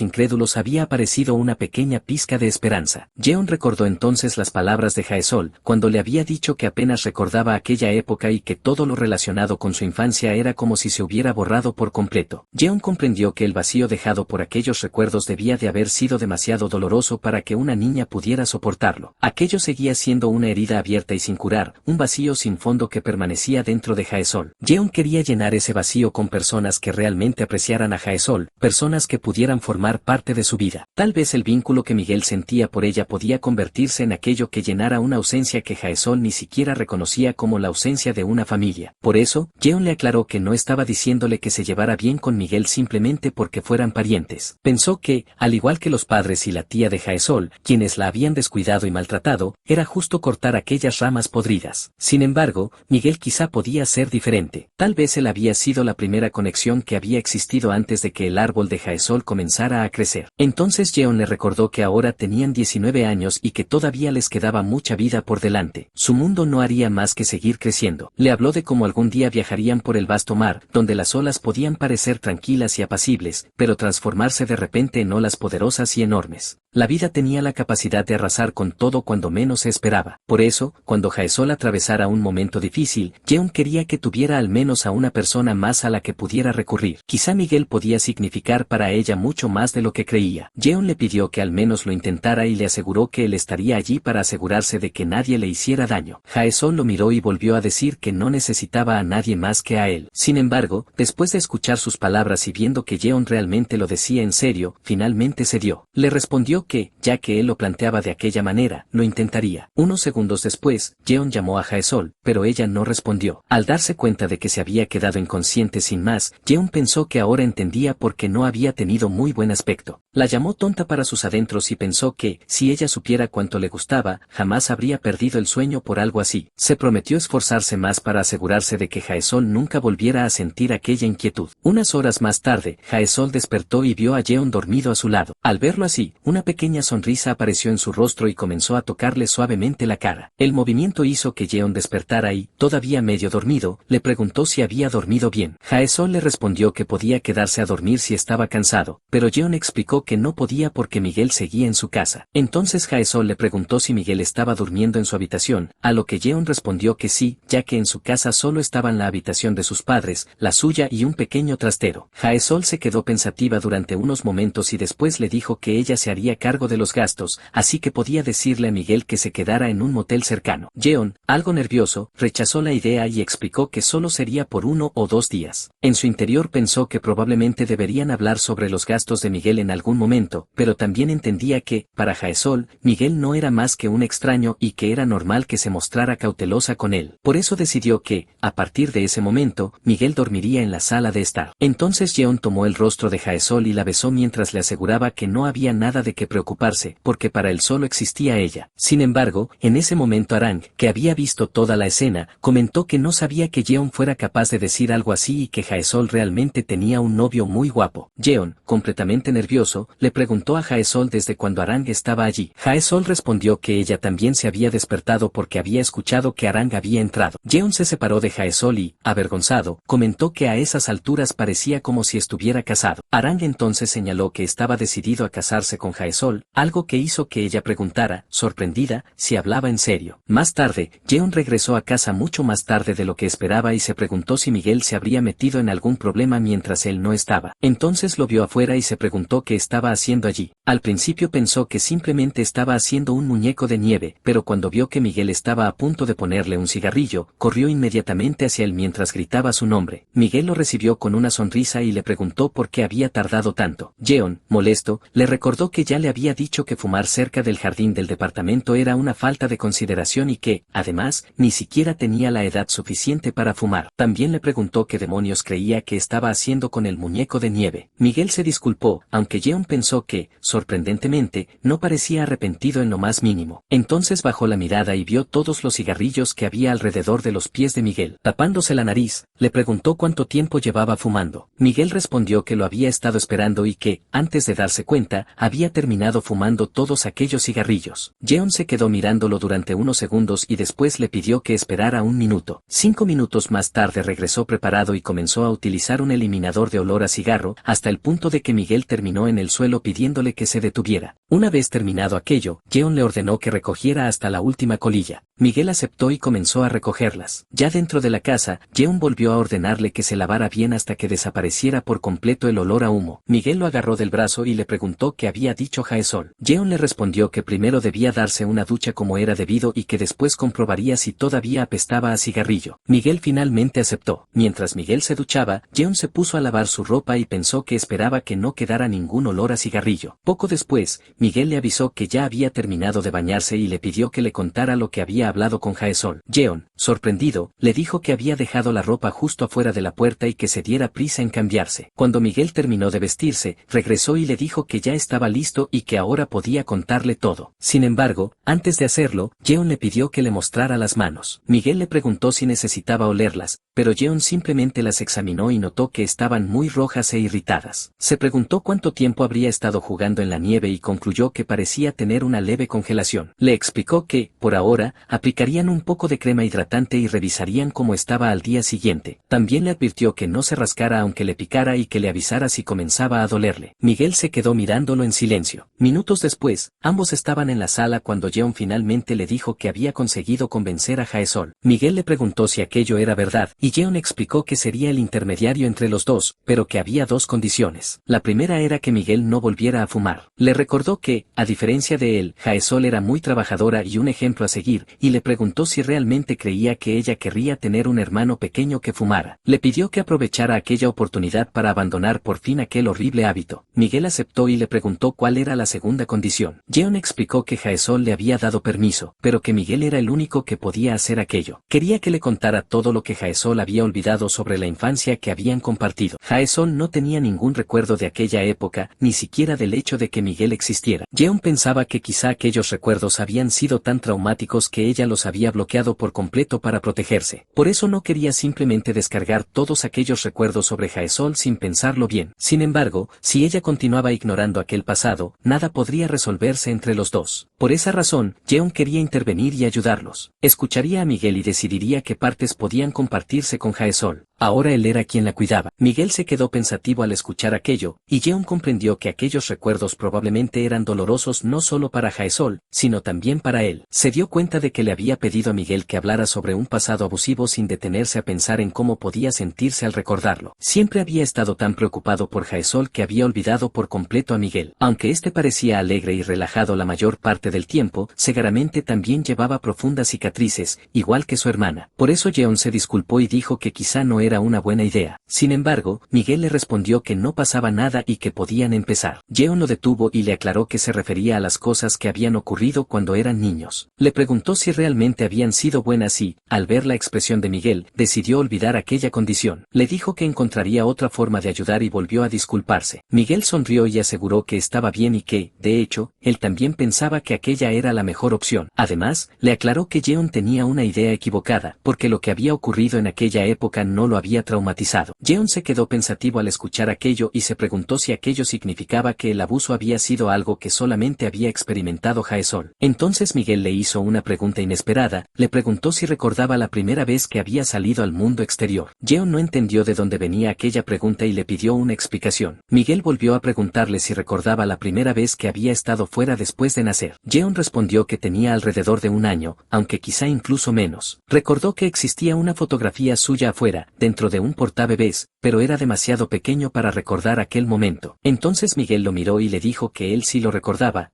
Speaker 1: incrédulos había aparecido una pequeña pizca de esperanza. Jeon recordó entonces las palabras de Jaesol, cuando le había dicho que apenas recordaba aquella época y que todo lo relacionado con su infancia era como si se hubiera borrado por completo. Jeon comprendió que el vacío dejado por aquellos recuerdos debía de haber sido demasiado doloroso para que una niña pudiera soportarlo. Aquello seguía siendo una herida abierta y sin curar, un vacío sin fondo que permanecía dentro de Jaesol. Jeon quería llenar ese vacío con personas que realmente apreciaran a Jaesol, personas que pudieran formar parte de su vida. Tal vez el vínculo que Miguel sentía por ella podía convertirse en aquello que llenara una ausencia que Jaesol ni siquiera reconocía como la ausencia de una familia. Por eso, Jeon le aclaró que no estaba diciéndole que se llevara bien con Miguel simplemente porque fueran parientes. Pensó que, al igual que los padres y la tía de Jaesol, quienes la habían descuidado y maltratado, era justo cortar aquellas ramas podridas. Sin embargo, Miguel quizá podía ser diferente. Tal vez él había sido la primera conexión que había existido antes de que el árbol de Jaesol comenzara a crecer. Entonces Jeon le recordó que ahora tenían 19 años y que todavía les quedaba mucha vida por delante. Su mundo no haría más que seguir creciendo. Le habló de cómo algún día viajarían por el vasto mar, donde las olas podían parecer tranquilas y apacibles, pero transformarse de repente en olas poderosas y enormes. La vida tenía la capacidad de arrasar con todo cuando menos se esperaba. Por eso, cuando Jaesol atravesara un momento difícil, Jeon quería que tuviera al menos a una persona más a la que pudiera recurrir. Quizá Miguel podía significar para ella mucho más de lo que creía. Jeon le pidió que al menos lo intentara y le aseguró que él estaría allí para asegurarse de que nadie le hiciera daño. Jaesol lo miró y volvió a decir que no necesitaba a nadie más que a él. Sin embargo, después de escuchar sus palabras y viendo que Jeon realmente lo decía en serio, finalmente cedió. Le respondió que, ya que él lo planteaba de aquella manera, lo intentaría. Unos segundos después, Jeon llamó a Jaesol, pero ella no respondió. Al darse cuenta de que se había quedado inconsciente sin más, Jeon pensó que ahora entendía por qué no había tenido muy buen aspecto. La llamó tonta para sus adentros y pensó que, si ella supiera cuánto le gustaba, jamás habría perdido el sueño por algo así. Se prometió esforzarse más para asegurarse de que Jaesol nunca volviera a sentir aquella inquietud. Unas horas más tarde, Jaesol despertó y vio a Jeon dormido a su lado. Al verlo así, una pequeña sonrisa apareció en su rostro y comenzó a tocarle suavemente la cara. El movimiento hizo que Jeon despertara y, todavía medio dormido, le preguntó si había dormido bien. Jaesol le respondió que podía quedarse a dormir si estaba cansado, pero Jeon explicó que no podía porque Miguel seguía en su casa. Entonces Jaesol le preguntó si Miguel estaba durmiendo en su habitación, a lo que Jeon respondió que sí, ya que en su casa solo estaban la habitación de sus padres, la suya y un pequeño trastero. Jaesol se quedó pensativa durante unos momentos y después le dijo que ella se haría cargo de los gastos, así que podía decirle a Miguel que se quedara en un motel cercano. Jeon, algo nervioso, rechazó la idea y explicó que solo sería por 1 o 2 días. En su interior pensó que probablemente deberían hablar sobre los gastos de Miguel en algún momento, pero también entendía que, para Jaesol, Miguel no era más que un extraño y que era normal que se mostrara cautelosa con él. Por eso decidió que, a partir de ese momento, Miguel dormiría en la sala de estar. Entonces Jeon tomó el rostro de Jaesol y la besó mientras le aseguraba que no había nada de qué preocuparse, porque para él solo existía ella. Sin embargo, en ese momento Arang, que había visto toda la escena, comentó que no sabía que Jeon fuera capaz de decir algo así y que Jaesol realmente tenía un novio muy guapo. Jeon, completamente nervioso, le preguntó a Jaesol desde cuando Arang estaba allí. Jaesol respondió que ella también se había despertado porque había escuchado que Arang había entrado. Jeon se separó de Jaesol y, avergonzado, comentó que a esas alturas parecía como si estuviera casado. Arang entonces señaló que estaba decidido a casarse con Jaesol, algo que hizo que ella preguntara, sorprendida, si hablaba en serio. Más tarde, Jeon regresó a casa mucho más tarde de lo que esperaba y se preguntó si Miguel se habría metido en algún problema mientras él no estaba. Entonces lo vio afuera y se preguntó qué estaba haciendo allí. Al principio pensó que simplemente estaba haciendo un muñeco de nieve, pero cuando vio que Miguel estaba a punto de ponerle un cigarrillo, corrió inmediatamente hacia él mientras gritaba su nombre. Miguel lo recibió con una sonrisa y le preguntó por qué había tardado tanto. Jeon, molesto, le recordó que ya le había dicho que fumar cerca del jardín del departamento era una falta de consideración y que, además, ni siquiera tenía la edad suficiente para fumar. También le preguntó qué demonios creía que estaba haciendo con el muñeco de nieve. Miguel se disculpó, aunque Jeon pensó que, sorprendentemente, no parecía arrepentido en lo más mínimo. Entonces bajó la mirada y vio todos los cigarrillos que había alrededor de los pies de Miguel. Tapándose la nariz, le preguntó cuánto tiempo llevaba fumando. Miguel respondió que lo había estado esperando y que, antes de darse cuenta, había terminado terminado fumando todos aquellos cigarrillos. Jeon se quedó mirándolo durante unos segundos y después le pidió que esperara un minuto. 5 minutos más tarde regresó preparado y comenzó a utilizar un eliminador de olor a cigarro, hasta el punto de que Miguel terminó en el suelo pidiéndole que se detuviera. Una vez terminado aquello, Jeon le ordenó que recogiera hasta la última colilla. Miguel aceptó y comenzó a recogerlas. Ya dentro de la casa, Jeon volvió a ordenarle que se lavara bien hasta que desapareciera por completo el olor a humo. Miguel lo agarró del brazo y le preguntó qué había dicho Jaesol. Jeon le respondió que primero debía darse una ducha como era debido y que después comprobaría si todavía apestaba a cigarrillo. Miguel finalmente aceptó. Mientras Miguel se duchaba, Jeon se puso a lavar su ropa y pensó que esperaba que no quedara ningún olor a cigarrillo. Poco después, Miguel le avisó que ya había terminado de bañarse y le pidió que le contara lo que había hablado con Jaesol. Jeon, sorprendido, le dijo que había dejado la ropa justo afuera de la puerta y que se diera prisa en cambiarse. Cuando Miguel terminó de vestirse, regresó y le dijo que ya estaba listo y que ahora podía contarle todo. Sin embargo, antes de hacerlo, Jeon le pidió que le mostrara las manos. Miguel le preguntó si necesitaba olerlas, pero Jeon simplemente las examinó y notó que estaban muy rojas e irritadas. Se preguntó cuánto tiempo habría estado jugando en la nieve y concluyó que parecía tener una leve congelación. Le explicó que, por ahora, aplicarían un poco de crema hidratante y revisarían cómo estaba al día siguiente. También le advirtió que no se rascara aunque le picara y que le avisara si comenzaba a dolerle. Miguel se quedó mirándolo en silencio. Minutos después, ambos estaban en la sala cuando Jeon finalmente le dijo que había conseguido convencer a Jaesol. Miguel le preguntó si aquello era verdad, y Jeon explicó que sería el intermediario entre los dos, pero que había dos condiciones. La primera era que Miguel no volviera a fumar. Le recordó que, a diferencia de él, Jaesol era muy trabajadora y un ejemplo a seguir, y le preguntó si realmente creía que ella querría tener un hermano pequeño que fumara. Le pidió que aprovechara aquella oportunidad para abandonar por fin aquel horrible hábito. Miguel aceptó y le preguntó cuál era la segunda condición. Jeon explicó que Jaesol le había dado permiso, pero que Miguel era el único que podía hacer aquello. Quería que le contara todo lo que Jaesol había olvidado sobre la infancia que habían compartido. Jaesol no tenía ningún recuerdo de aquella época, ni siquiera del hecho de que Miguel existiera. Jeon pensaba que quizá aquellos recuerdos habían sido tan traumáticos que ella los había bloqueado por completo para protegerse. Por eso no quería simplemente descargar todos aquellos recuerdos sobre Jaesol sin pensarlo bien. Sin embargo, si ella continuaba ignorando aquel pasado, nada podría resolverse entre los dos. Por esa razón, Jeon quería intervenir y ayudarlos. Escucharía a Miguel y decidiría qué partes podían compartirse con Jaesol. Ahora él era quien la cuidaba. Miguel se quedó pensativo al escuchar aquello, y Jeon comprendió que aquellos recuerdos probablemente eran dolorosos no solo para Jaesol, sino también para él. Se dio cuenta de que le había pedido a Miguel que hablara sobre un pasado abusivo sin detenerse a pensar en cómo podía sentirse al recordarlo. Siempre había estado tan preocupado por Jaesol que había olvidado por completo a Miguel. Aunque este parecía alegre y relajado la mayor parte del tiempo, seguramente también llevaba profundas cicatrices, igual que su hermana. Por eso Jeon se disculpó y dijo que quizá no era una buena idea. Sin embargo, Miguel le respondió que no pasaba nada y que podían empezar. Jeon lo detuvo y le aclaró que se refería a las cosas que habían ocurrido cuando eran niños. Le preguntó si realmente habían sido buenas y, al ver la expresión de Miguel, decidió olvidar aquella condición. Le dijo que encontraría otra forma de ayudar y volvió a disculparse. Miguel sonrió y aseguró que estaba bien y que, de hecho, él también pensaba que aquella era la mejor opción. Además, le aclaró que Jeon tenía una idea equivocada, porque lo que había ocurrido en aquella época no lo había traumatizado. Jeon se quedó pensativo al escuchar aquello y se preguntó si aquello significaba que el abuso había sido algo que solamente había experimentado Jaesol. Entonces Miguel le hizo una pregunta inesperada, le preguntó si recordaba la primera vez que había salido al mundo exterior. Jeon no entendió de dónde venía aquella pregunta y le pidió una explicación. Miguel volvió a preguntarle si recordaba la primera vez que había estado fuera después de nacer. Jeon respondió que tenía alrededor de un año, aunque quizá incluso menos. Recordó que existía una fotografía suya afuera, dentro de un portabebés, pero era demasiado pequeño para recordar aquel momento. Entonces Miguel lo miró y le dijo que él sí lo recordaba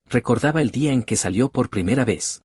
Speaker 1: el día en que salió por primera vez.